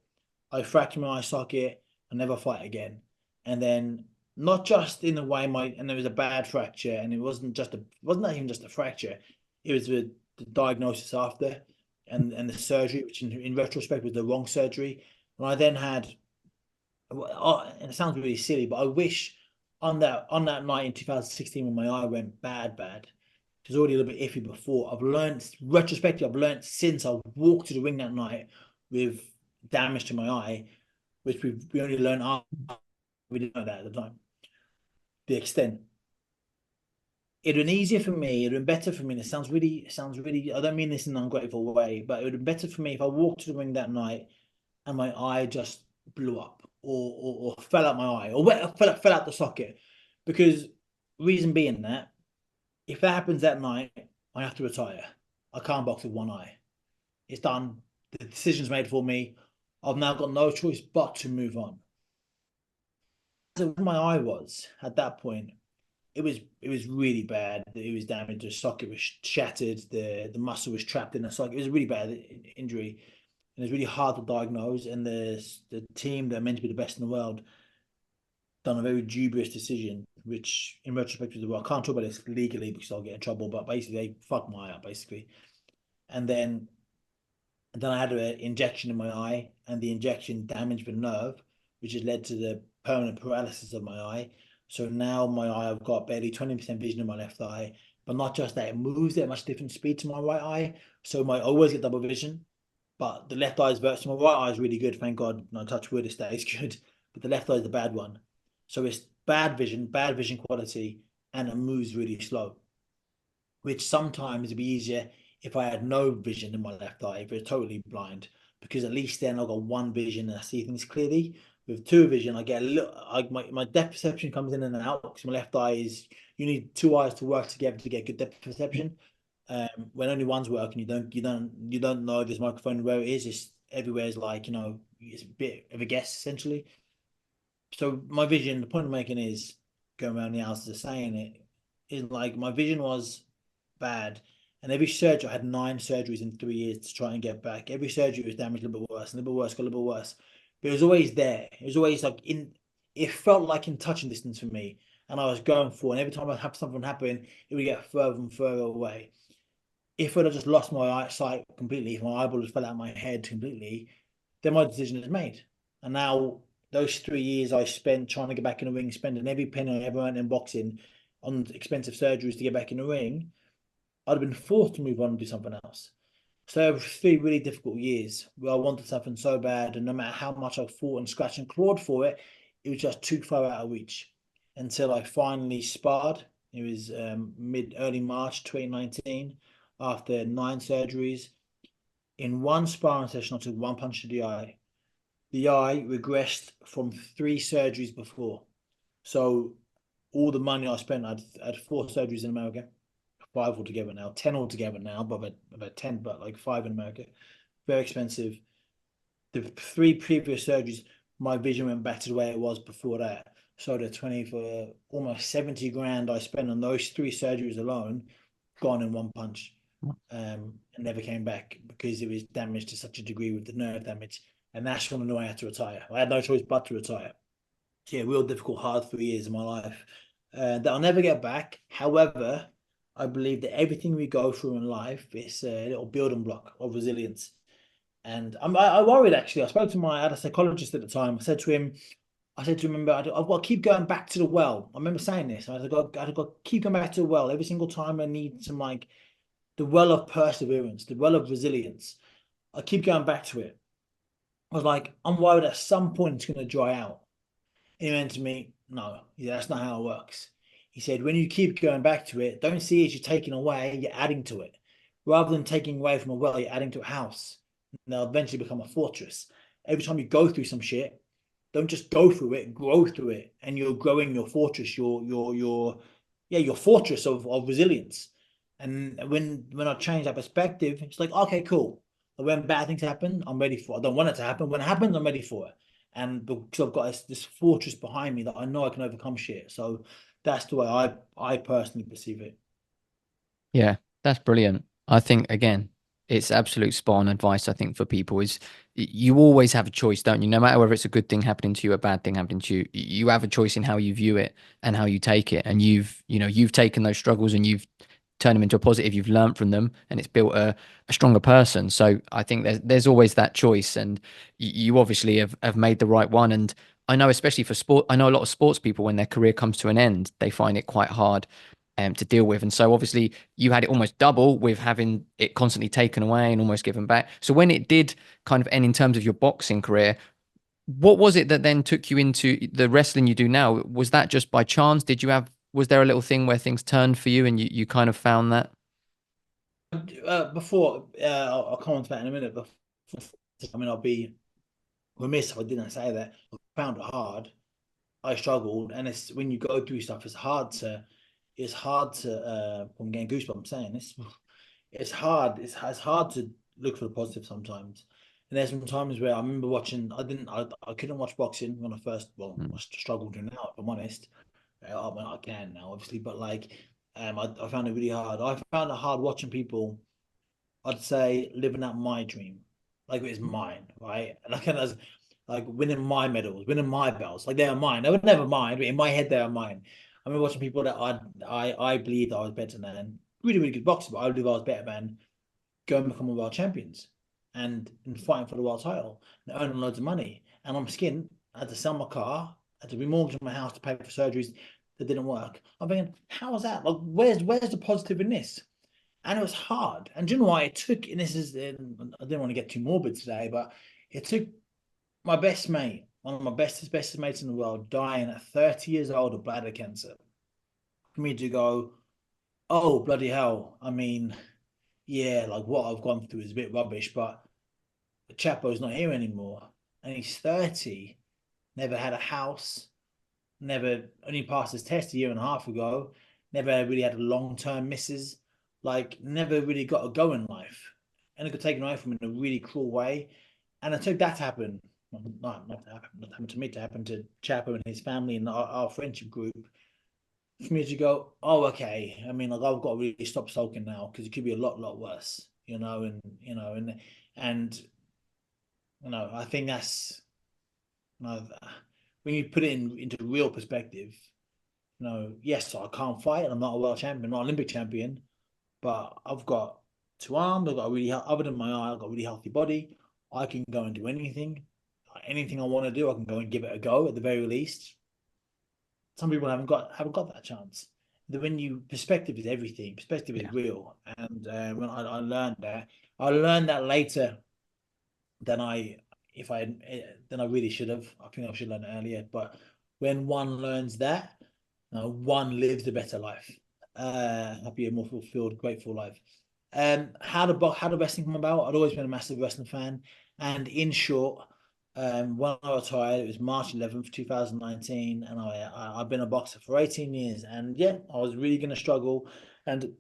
I fractured my eye socket. I never fight again. And then not just in the way and there was a bad fracture, and it wasn't even just a fracture. It was the diagnosis after and the surgery, which in retrospect was the wrong surgery. And I then had, and it sounds really silly, but I wish on that night in 2016 when my eye went bad, it was already a little bit iffy before. I've learned retrospectively, I've learned since I walked to the ring that night with damage to my eye, which we only learned after we didn't know that at the time. The extent. It'd been easier for me, it'd been better for me. And it sounds really, I don't mean this in an ungrateful way, but it would have been better for me if I walked to the ring that night and my eye just blew up or fell out my eye or fell out the socket. Because reason being that if that happens that night, I have to retire. I can't box with one eye. It's done. The decision's made for me. I've now got no choice but to move on. So where my eye was at that point, it was really bad. It was damaged. The socket was shattered. The muscle was trapped in the socket. It was a really bad injury, and it's really hard to diagnose. And the team that are meant to be the best in the world done a very dubious decision, which in retrospect was well, I can't talk about this legally because I'll get in trouble. But basically, they fucked my eye up basically, and then I had an injection in my eye, and the injection damaged the nerve, which has led to the permanent paralysis of my eye. So now my eye, I've got barely 20% vision in my left eye. But not just that, it moves at a much different speed to my right eye. So I always get double vision. But the left eye is better. So my right eye is really good, thank God. No touch wood, it stays good. But the left eye is the bad one. So it's bad vision quality, and it moves really slow, which sometimes it'd be easier if I had no vision in my left eye, if it's totally blind, because at least then I've got one vision and I see things clearly. With two vision, I get a little, my depth perception comes in and out because my left eye is, you need two eyes to work together to get good depth perception. When only one's working, you don't know if this microphone where it is. It's everywhere is like, it's a bit of a guess essentially. So my vision, the point I'm making is going around the houses of saying it is like my vision was bad. And every surgery, I had 9 surgeries in 3 years to try and get back. Every surgery was damaged a little bit worse, a little bit worse, got a little bit worse. But it was always there. It was always like it felt like in touching distance for me. And I was going for it. And every time I had something happen, it would get further and further away. If I'd have just lost my eyesight completely, if my eyeball just fell out of my head completely, then my decision is made. And now those 3 years I spent trying to get back in the ring, spending every penny I ever earned in boxing on expensive surgeries to get back in the ring, I'd have been forced to move on and do something else. So there were 3 really difficult years where I wanted something so bad, and no matter how much I fought and scratched and clawed for it, it was just too far out of reach. Until I finally sparred. It was early March 2019, after 9 surgeries. In one sparring session, I took one punch to the eye. The eye regressed from 3 surgeries before. So all the money I spent, I had 4 surgeries in America, 5 altogether now, 10 altogether now, but about 10, but like 5 in America. Very expensive. The 3 previous surgeries, my vision went back to the way it was before that. sold at 20 for almost 70 grand I spent on those three surgeries alone, gone in one punch. And never came back because it was damaged to such a degree with the nerve damage. And that's when I knew I had to retire. I had no choice but to retire. Yeah, real difficult, hard 3 years of my life that I'll never get back. However, I believe that everything we go through in life is a little building block of resilience. And I worried actually. I had a psychologist at the time. I said to him, remember, I've got to keep going back to the I remember saying this. I've got to keep going back to the well every single time I need some like the well of perseverance, the well of resilience. I keep going back to it. I was like, I'm worried at some point it's going to dry out. He went to me, no, yeah, that's not how it works. He said, when you keep going back to it, don't see it as you're taking away, you're adding to it. Rather than taking away from a well, you're adding to a house. And they'll eventually become a fortress. Every time you go through some shit, don't just go through it, grow through it. And you're growing your fortress, your fortress of resilience. And when I changed that perspective, it's like, okay, cool. When bad things happen, I'm ready for it. I don't want it to happen. When it happens, I'm ready for it. And because I've got this fortress behind me that I know I can overcome shit. So that's the way I personally perceive it. Yeah, that's brilliant. I think again, it's absolute spot on advice. I think for people is you always have a choice, don't you? No matter whether it's a good thing happening to you, a bad thing happening to you, you have a choice in how you view it and how you take it. And you've taken those struggles and you've turned them into a positive. You've learned from them, and it's built a stronger person. So I think there's always that choice, and you obviously have made the right one. And I know, especially for sport, I know a lot of sports people when their career comes to an end, they find it quite hard to deal with. And so obviously you had it almost double with having it constantly taken away and almost given back. So when it did kind of end in terms of your boxing career, what was it that then took you into the wrestling you do now? Was that just by chance? Was there a little thing where things turned for you and you kind of found that? Before I'll come on to that in a minute. I mean, I'll be remiss if I didn't say that. I found it hard. I struggled, and it's when you go through stuff, I'm getting goosebumps saying this. It's hard to look for the positive sometimes. And there's some times where I remember watching. I couldn't watch boxing when I first. Well, I Mm, struggled to now, if I'm honest. I mean, I can now, obviously, but like, I found it really hard. I found it hard watching people. I'd say living out my dream, like it was mine, right? And I kind of like winning my medals, winning my belts, like they are mine. They were never mine, but in my head they are mine. I remember watching people that I believed I was better than, really really good boxer, but I believe I was better than, go and become a world champions, and fighting for the world title and earning loads of money. And I'm skint. I had to sell my car, I had to remortgage my house to pay for surgeries that didn't work. I'm thinking, how is that? Like, where's the positive in this? And it was hard. And do you know why it took? And this is, I didn't want to get too morbid today, but it took my best mate, one of my bestest mates in the world, dying at 30 years old of bladder cancer, for me to go, oh bloody hell! I mean, yeah, like what I've gone through is a bit rubbish, but Chapo's not here anymore, and he's 30, never had a house, never only passed his test a year and a half ago, never really had a long-term misses, like never really got a go in life. And it got taken away from him in a really cruel way. And it took that to happen. Not to happen, not to happen to me, to happen to Chapo and his family and our friendship group. For me to go, oh, okay. I mean, like I've got to really stop sulking now because it could be a lot worse, and I think that's when you put it into real perspective. Yes, I can't fight, and I'm not a world champion, not Olympic champion, but I've got two arms. I've got a really, other than my eye, I've got a really healthy body. I can go and do anything, anything I want to do. I can go and give it a go at the very least. Some people haven't got that chance. When you perspective is everything. Perspective is yeah. real, and when I learned that later than I if I than I really should have. I think I should learn it earlier. But when one learns that, one lives a better life, happier, more fulfilled, grateful life. How the wrestling come about? I'd always been a massive wrestling fan, and in short, when I retired, it was March 11th, 2019, and I've been a boxer for 18 years, and yeah, I was really going to struggle, and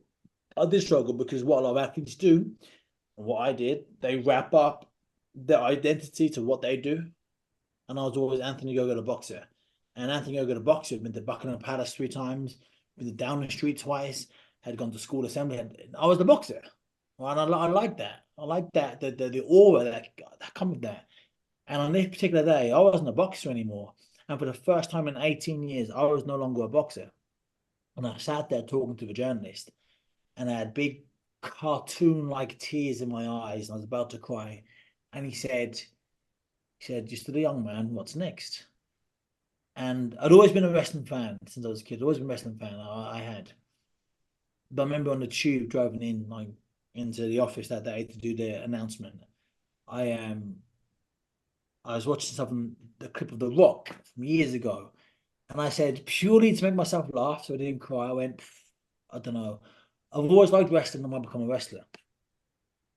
I did struggle because what a lot of athletes do, and what I did, they wrap up their identity to what they do, and I was always Anthony Ogogo, the boxer. And Anthony Ogogo, the boxer, had been to Buckingham Palace 3 times, been to Downing Street twice, had gone to school assembly. I was the boxer. Well, and I like that. I like that the aura that comes with that. And on this particular day, I wasn't a boxer anymore. And for the first time in 18 years, I was no longer a boxer. And I sat there talking to the journalist, and I had big cartoon-like tears in my eyes, and I was about to cry. And he said, "You're still a young man. What's next?" And I'd always been a wrestling fan since I was a kid. I'd always been a wrestling fan. I had. But I remember on the tube driving in, like, into the office that day to do the announcement. I I was watching something, the clip of The Rock from years ago, and I said, purely to make myself laugh, so I didn't cry. I went, I don't know. I've always liked wrestling. I might become a wrestler.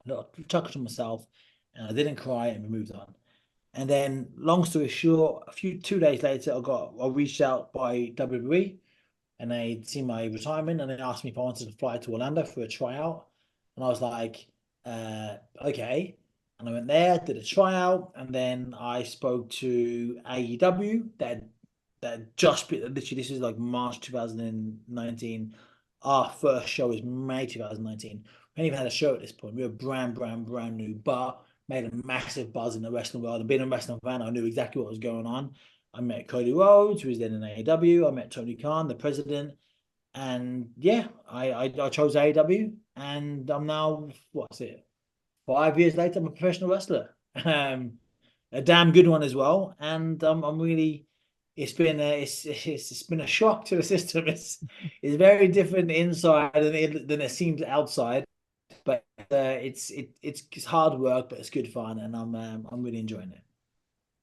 I chuckled to myself, and I didn't cry, and we moved on. And then, long story short, 2 days later, I reached out by WWE, and they'd seen my retirement, and they asked me if I wanted to fly to Orlando for a tryout. And I was like, okay. And I went there, did a tryout, and then I spoke to AEW that just literally, this is like March 2019. Our first show is May 2019. We hadn't even had a show at this point. We were brand new, but made a massive buzz in the wrestling world. And being a wrestling fan, I knew exactly what was going on. I met Cody Rhodes, who was then in AEW. I met Tony Khan, the president. And yeah, I chose AEW, and I'm now, what's it, 5 years later, I'm a professional wrestler. A damn good one as well. And I'm really, it's been a shock to the system. It's very different inside than it seems outside. But it's hard work, but it's good fun, and I'm really enjoying it.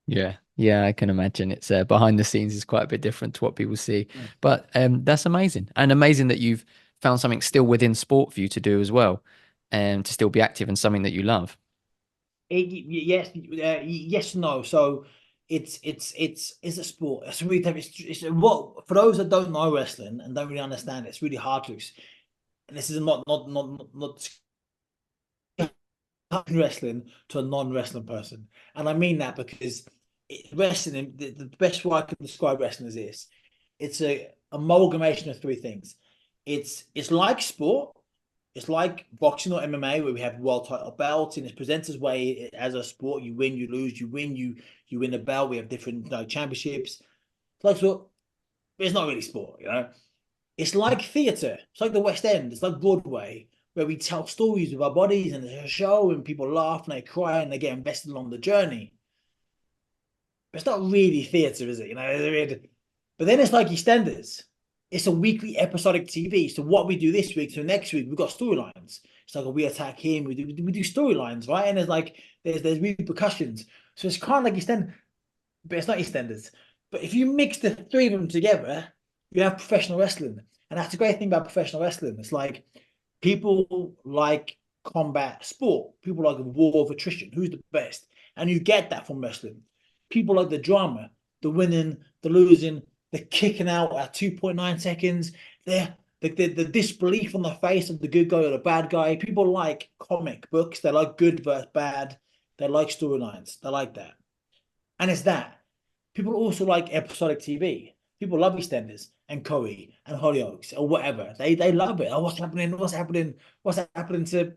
Yeah, yeah, I can imagine it's behind the scenes is quite a bit different to what people see. Mm. But that's amazing, and amazing that you've found something still within sport for you to do as well, and to still be active in something that you love. Yes, yes, no. So it's a sport. It's really tough. It's what, for those that don't know wrestling and don't really understand it, it's really hard to. And this is not wrestling to a non-wrestling person, and I mean that because wrestling, the best way I can describe wrestling is this: it's a amalgamation of three things. It's like sport. It's like boxing or MMA, where we have world title belts, and it's presented way as a sport. You win, you lose, you win, you win a belt. We have different championships. It's like sport, but it's not really sport, you know. It's like theatre. It's like the West End. It's like Broadway, where we tell stories with our bodies, and there's a show, and people laugh and they cry and they get invested along the journey. But it's not really theatre, is it? You know, but then it's like EastEnders. It's a weekly episodic TV. So what we do this week, so next week we've got storylines. It's like we attack him. We do storylines, right? And there's repercussions. So it's kind of like EastEnders, but it's not EastEnders. But if you mix the three of them together, you have professional wrestling, and that's the great thing about professional wrestling. It's like people like combat sport. People like a war of attrition. Who's the best? And you get that from wrestling. People like the drama, the winning, the losing, the kicking out at 2.9 seconds. The disbelief on the face of the good guy or the bad guy. People like comic books. They like good versus bad. They like storylines. They like that. And it's that. People also like episodic TV. People love EastEnders and Corey and Hollyoaks or whatever. They love it. Oh, what's happening? What's happening? What's happening to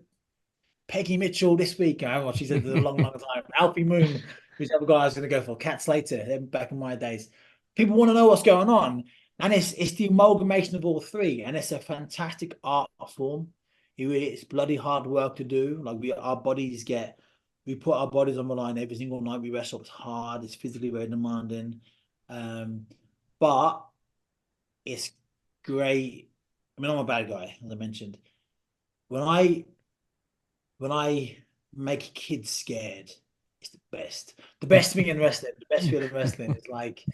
Peggy Mitchell this week? Oh, well, she said a long time. Alfie Moon, who's the other guy I was going to go for. Cat Slater, back in my days. People want to know what's going on. And it's the amalgamation of all three. And it's a fantastic art form. It's bloody hard work to do. Like we put our bodies on the line every single night. We wrestle. It's hard. It's physically very demanding. Um, but it's great. I mean, I'm a bad guy, as I mentioned. When I when I make kids scared, it's the best. The best thing in wrestling, the best feel in wrestling is like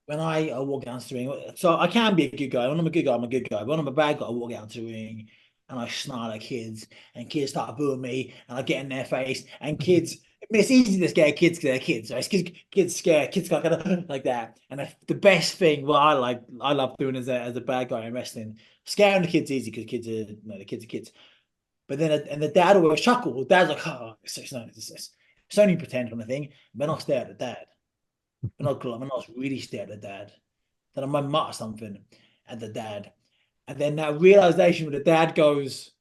when I walk down to the ring. So I can be a good guy. When I'm a good guy, I'm a good guy. When I'm a bad guy, I walk out to the ring and I snarl at kids, and kids start booing me, and I get in their face, and kids. I mean, it's easy to scare kids because they're kids. Right? Kids scare kids kind of like that. And the best thing, what I love doing as a bad guy in wrestling, scaring the kids easy because kids are the kids are kids. But then and the dad always chuckle. The dad's like, oh, it's only pretend kind of thing. But then I'll stare at the dad. when I was really scared of dad. Then I might mutter something at the dad. And then that realization when the dad goes,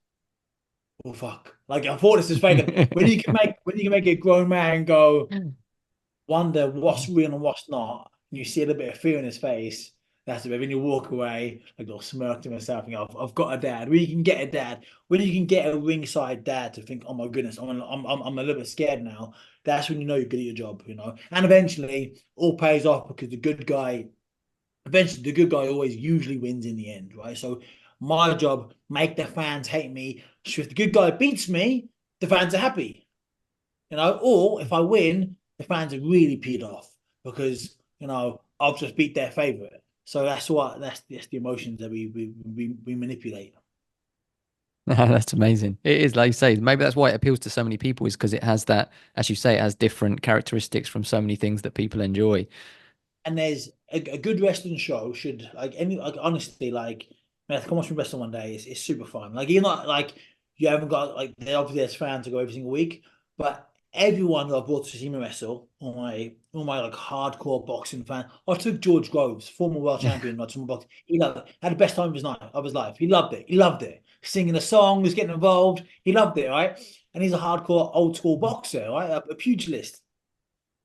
oh fuck. Like I thought this is fake. And when you can make a grown man go, wonder what's real and what's not, and you see a little bit of fear in his face, that's it. When you walk away, like a little smirk to myself, and go, I've got a dad. When you can get a dad, when you can get a ringside dad to think, oh my goodness, I'm a little bit scared now. That's when you know you're good at your job, you know. And eventually, all pays off because eventually the good guy always usually wins in the end, right? So my job, make the fans hate me. So if the good guy beats me, the fans are happy, you know. Or if I win, the fans are really peed off because I've just beat their favorite. So that's the emotions that we manipulate. That's amazing. It is, like you say, maybe that's why it appeals to so many people, is because it has that, as you say, it has different characteristics from so many things that people enjoy. And there's a good wrestling show should like honestly man, come watch me wrestle one day. It's super fun. Like you're not like you haven't got like obviously there's fans to go every single week, but everyone that I've brought to see me wrestle, all my like hardcore boxing fan. I took George Groves, former world champion, not some boxing. He loved it. Had the best time of his life. He loved it. He loved it. Singing the songs, getting involved. He loved it, right? And he's a hardcore old school boxer, right? A pugilist.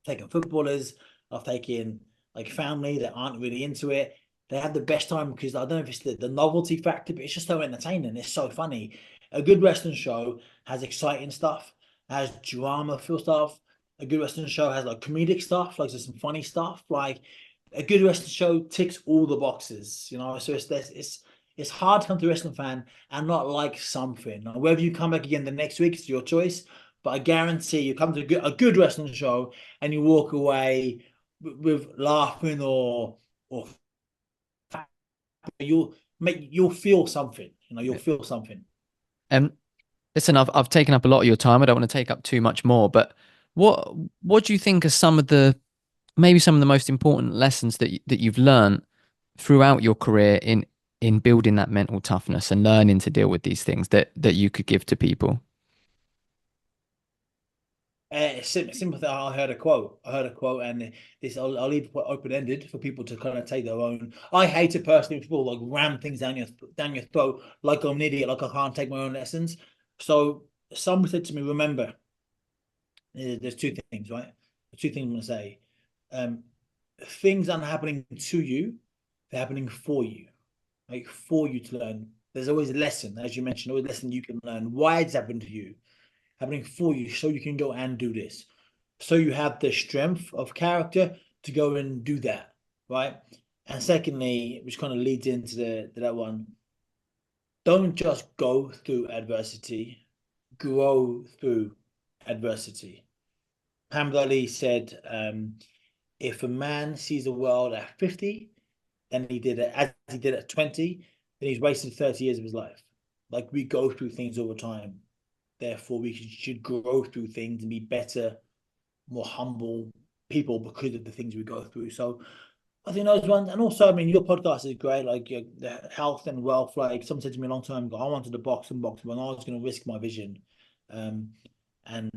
Taking footballers, I've taken like family that aren't really into it. They have the best time because I don't know if it's the novelty factor, but it's just so entertaining. It's so funny. A good wrestling show has exciting stuff, has drama feel stuff. A good wrestling show has like comedic stuff, like there's some funny stuff. Like a good wrestling show ticks all the boxes, you know. So it's hard to come to a wrestling fan and not like something. Now, whether you come back again the next week, it's your choice. But I guarantee you come to a good wrestling show and you walk away with laughing or you'll feel something. You know, you'll feel something. Um, Listen, I've taken up a lot of your time. I don't want to take up too much more, but what what do you think are some of the maybe some of the most important lessons that you've learned throughout your career in building that mental toughness and learning to deal with these things that you could give to people? Simple thing. I heard a quote, and this I'll leave it open ended for people to kind of take their own. I hate it personally when people like ram things down your throat like I'm an idiot, like I can't take my own lessons. So someone said to me, remember, there's two things, right? The two things I'm gonna say. Um, Things aren't happening to you; they're happening for you, like for you to learn. There's always a lesson, as you mentioned, always a lesson you can learn. Why it's happened to you, happening for you, so you can go and do this. So you have the strength of character to go and do that, right? And secondly, which kind of leads into that one, don't just go through adversity, grow through adversity. Muhammad Ali said, if a man sees the world at 50, then he did it as he did at 20, then he's wasted 30 years of his life. Like we go through things over time. Therefore, we should grow through things and be better, more humble people because of the things we go through. So I think those ones, and also, I mean, your podcast is great. Like the health and wealth. Like someone said to me a long time ago, I wanted to box, but I was going to risk my vision, um, and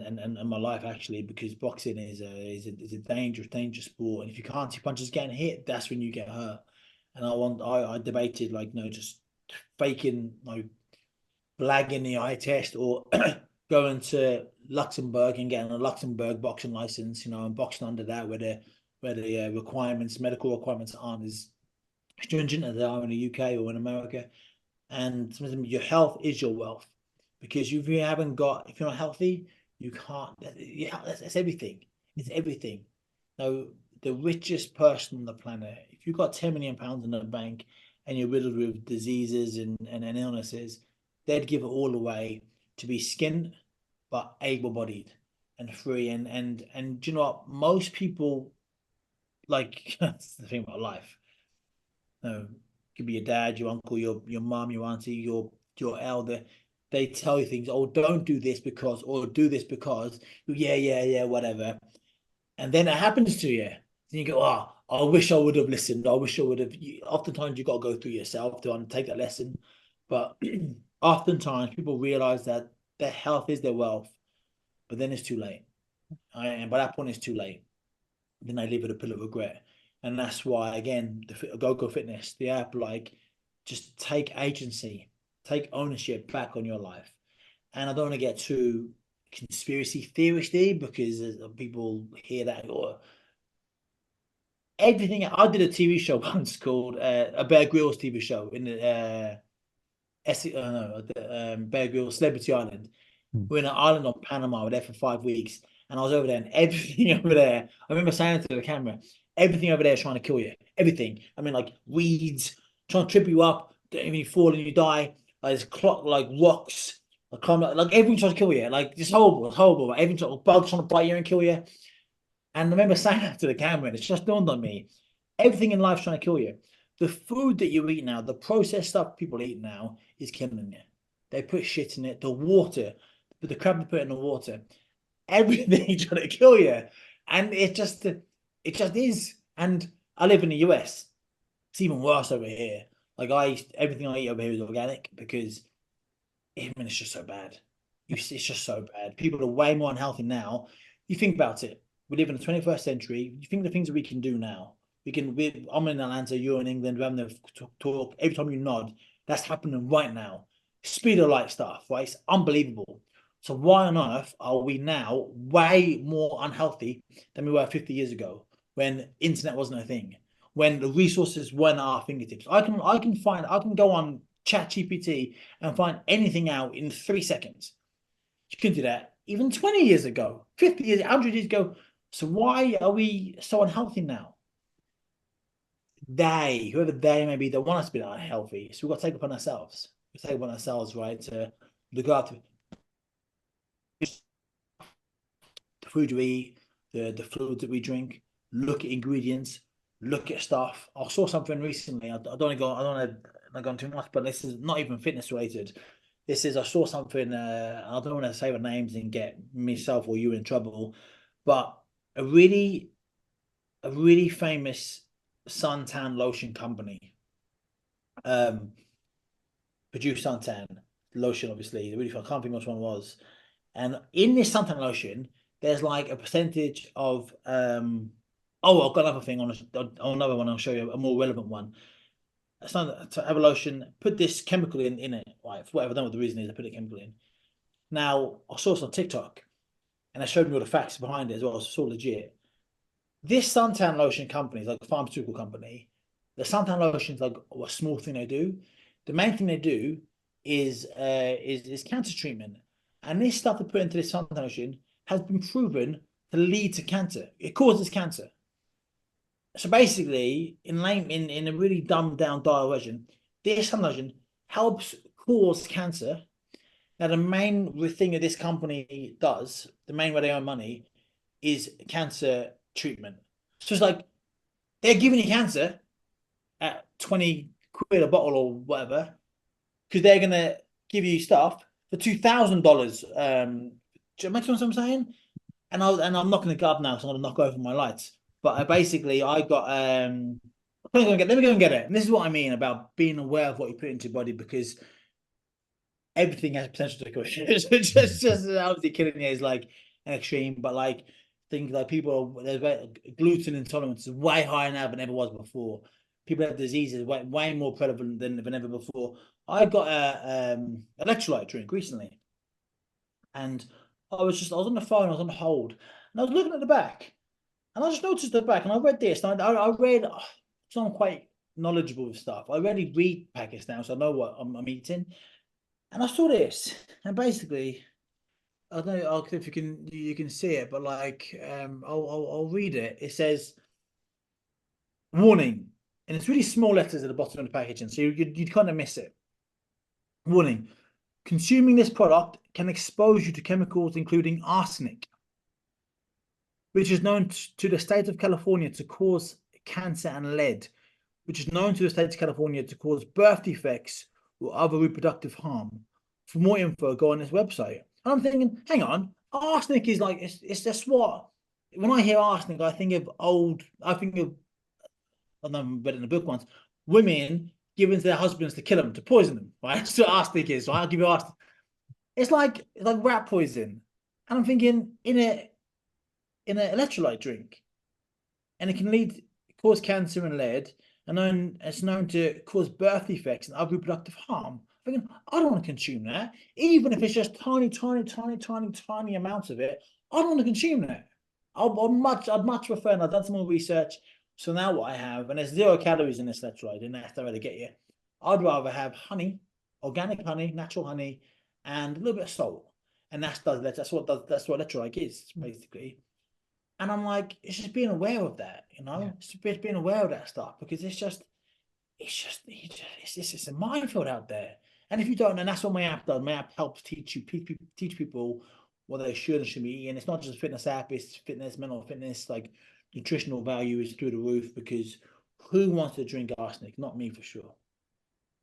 my life actually because boxing is a dangerous sport. And if you can't see punches getting hit, that's when you get hurt. And I debated like just faking blagging the eye test or going to Luxembourg and getting a Luxembourg boxing license, and boxing under that where the medical requirements aren't as stringent as they are in the UK or in America. And your health is your wealth because if you're not healthy, you can't. Yeah, that's everything. It's everything. Now, the richest person on the planet, if you've got £10 million in the bank and you're riddled with diseases and illnesses, they'd give it all away to be skinned but able-bodied and free. And do you know what? Most people like that's the thing about life. It could be your dad, your uncle, your mom, your auntie, your elder. They tell you things. Oh, don't do this because, or do this because. Yeah, yeah, yeah, whatever. And then it happens to you. Then you go, oh, I wish I would have listened. I wish I would have. Oftentimes, you got to go through yourself to undertake that lesson. But oftentimes, people realize that their health is their wealth, but then it's too late. And by that point, it's too late. then they live with a pill of regret. And that's why, again, the Go Fitness, the app, like, just take agency, take ownership back on your life. And I don't want to get too conspiracy theoristy because people hear that, or everything. I did a TV show once called a Bear Grylls TV show in the no, Bear Grylls Celebrity Island. Mm. We're in an island on Panama. We're there for 5 weeks, and I was over there, and everything over there. I remember saying to the camera, everything over there is trying to kill you. Everything. I mean, like weeds trying to trip you up. If you fall and you die, like there's clock, like rocks, like everything trying to kill you. Like it's horrible. It's horrible. Like, everything, bugs trying to bite you and kill you. And I remember saying that to the camera, and it's just dawned on me. Everything in life's trying to kill you. The food that you eat now, the processed stuff people eat now is killing you. They put shit in it. The water, the crap they put in the water, everything trying to kill you. And it just is. And I live in the US. It's even worse over here. Like everything I eat over here is organic because I mean, it's just so bad. It's just so bad. People are way more unhealthy now. You think about it. We live in the 21st century. You think the things that we can do now. I'm in Atlanta, you're in England, we're having a talk. Every time you nod, that's happening right now. Speed of light stuff, right? It's unbelievable. So why on earth are we now way more unhealthy than we were 50 years ago when internet wasn't a thing, when the resources weren't at our fingertips? I can go on ChatGPT and find anything out in 3 seconds. You can do that even 20 years ago, 50 years, 100 years ago. So why are we so unhealthy now? Whoever they may be, they want us to be unhealthy. So we've got to take it upon ourselves. We take it upon ourselves, right, to look after the food we eat, the fluids that we drink, look at ingredients, look at stuff. I saw something recently. I don't want to go on too much, but this is not even fitness related. I saw something. I don't want to say the names and get myself or you in trouble, but a really famous suntan lotion company produced suntan lotion. Obviously, I can't think which one was. And in this suntan lotion, there's like a percentage of oh, I've got another thing on another one. I'll show you a more relevant one. It's not to have a lotion. Put this chemical in it, right? For whatever, I don't know what the reason is. I put a chemical in. Now I saw this on TikTok, and they showed me all the facts behind it as well. So it's all legit. This suntan lotion company is like a pharmaceutical company. The suntan lotion is like a small thing they do. The main thing they do is cancer treatment. And this stuff they put into this suntan lotion has been proven to lead to cancer. It causes cancer. So basically, in a really dumbed down dial version, this suntan lotion helps cause cancer. Now, the main thing that this company does, the main way they earn money, is cancer treatment. So it's like they're giving you cancer at 20 quid a bottle or whatever, because they're gonna give you stuff for $2,000. Do you imagine what I'm saying? And I'm not gonna go up now because I'm gonna knock over my lights. But basically I got let me go and get it. And this is what I mean about being aware of what you put into your body, because everything has potential to cause just obviously killing you is like an extreme, but like things like there's gluten intolerance is way higher now than ever was before. People have diseases way more prevalent than ever before. I got a electrolyte drink recently, and I was on the phone, I was on hold, and I was looking at the back, and I just noticed the back, and I read this, and I read, so I'm quite knowledgeable with stuff. I already read packets now, so I know what I'm eating. And I saw this, and basically, I don't know if you can see it, but like, I'll read it. It says, "Warning," and it's really small letters at the bottom of the packaging, so you'd kind of miss it. Warning: consuming this product can expose you to chemicals including arsenic, which is known to the state of California to cause cancer, and lead, which is known to the state of California to cause birth defects or other reproductive harm. For more info, go on this website. And I'm thinking, hang on, arsenic is like it's just what when I hear arsenic, I think of I've read it in the book once, women giving to their husbands to kill them, to poison them, right? That's what arsenic is, right? I'll give you arsenic. It's like rat poison. And I'm thinking in an electrolyte drink. and it can lead cause cancer and lead, and it's known to cause birth defects and other reproductive harm. Thinking, I don't want to consume that, even if it's just tiny, tiny, tiny, tiny, tiny amounts of it. I don't want to consume that. I'd much prefer, and I've done some more research. So now what I have, and there's 0 calories in this, that's right, and that's really get you. I'd rather have honey, organic honey, natural honey, and a little bit of salt. And that's what electrolyte is, basically. And I'm like, it's just being aware of that, Yeah. It's just being aware of that stuff because it's a minefield out there. And if you don't, and that's what my app does. My app helps teach people what they should and should be eating. It's not just a fitness app; it's fitness, mental fitness, like nutritional value is through the roof. Because who wants to drink arsenic? Not me for sure.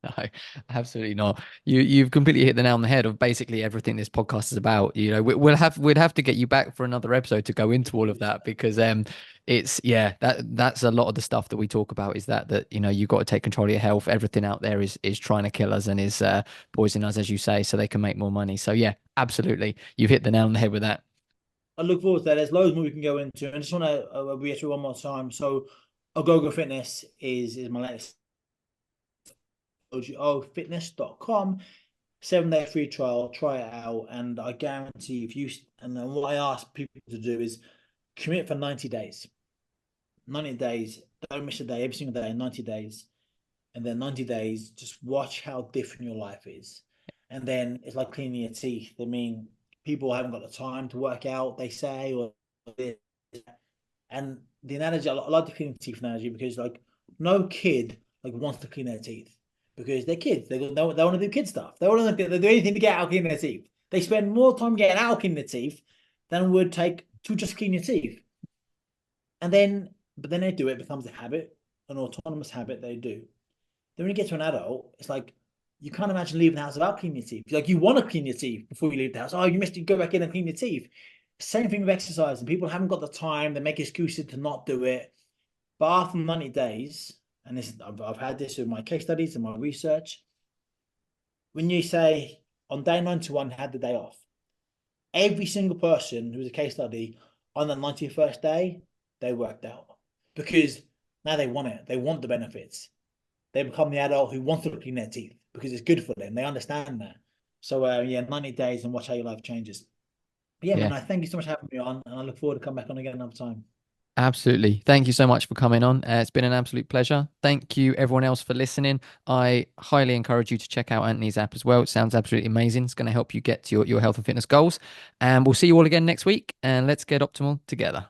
No, absolutely not. You've completely hit the nail on the head of basically everything this podcast is about. We'd have to get you back for another episode to go into all of that because it's yeah, that's a lot of the stuff that we talk about is that you've got to take control of your health. Everything out there is trying to kill us and is poisoning us, as you say, so they can make more money. So yeah, absolutely, you've hit the nail on the head with that. I look forward to that. There's loads more we can go into, and I just want to reiterate one more time. So, Ogogo Fitness is my latest. ogofitness.com 7-day free trial, try it out, and I guarantee if you and then what I ask people to do is commit for 90 days. 90 days, don't miss a day, every single day, 90 days. And then 90 days, just watch how different your life is. And then it's like cleaning your teeth. I mean, people haven't got the time to work out, they say, or and the analogy, I like the cleaning teeth analogy because like no kid like wants to clean their teeth because they're kids. They want to do kid stuff. They want to do anything to get out cleaning their teeth. They spend more time getting out cleaning their teeth than it would take to just clean your teeth. But then they do it, it becomes a habit, an autonomous habit they do. Then when you get to an adult, it's like you can't imagine leaving the house without cleaning your teeth. Like you want to clean your teeth before you leave the house. Oh, you missed it. Go back in and clean your teeth. Same thing with exercise. And people haven't got the time. They make excuses to not do it. But after 90 days, and I've had this with my case studies and my research, when you say on day 91 had the day off, every single person who was a case study on the 91st day, they worked out because now they want it. They want the benefits. They become the adult who wants to clean their teeth because it's good for them. They understand that. So yeah, 90 days and watch how your life changes. But yeah, man, Yeah. I thank you so much for having me on, and I look forward to come back on again another time. Absolutely. Thank you so much for coming on. It's been an absolute pleasure. Thank you, everyone else, for listening. I highly encourage you to check out Anthony's app as well. It sounds absolutely amazing. It's going to help you get to your health and fitness goals. And we'll see you all again next week. And let's get optimal together.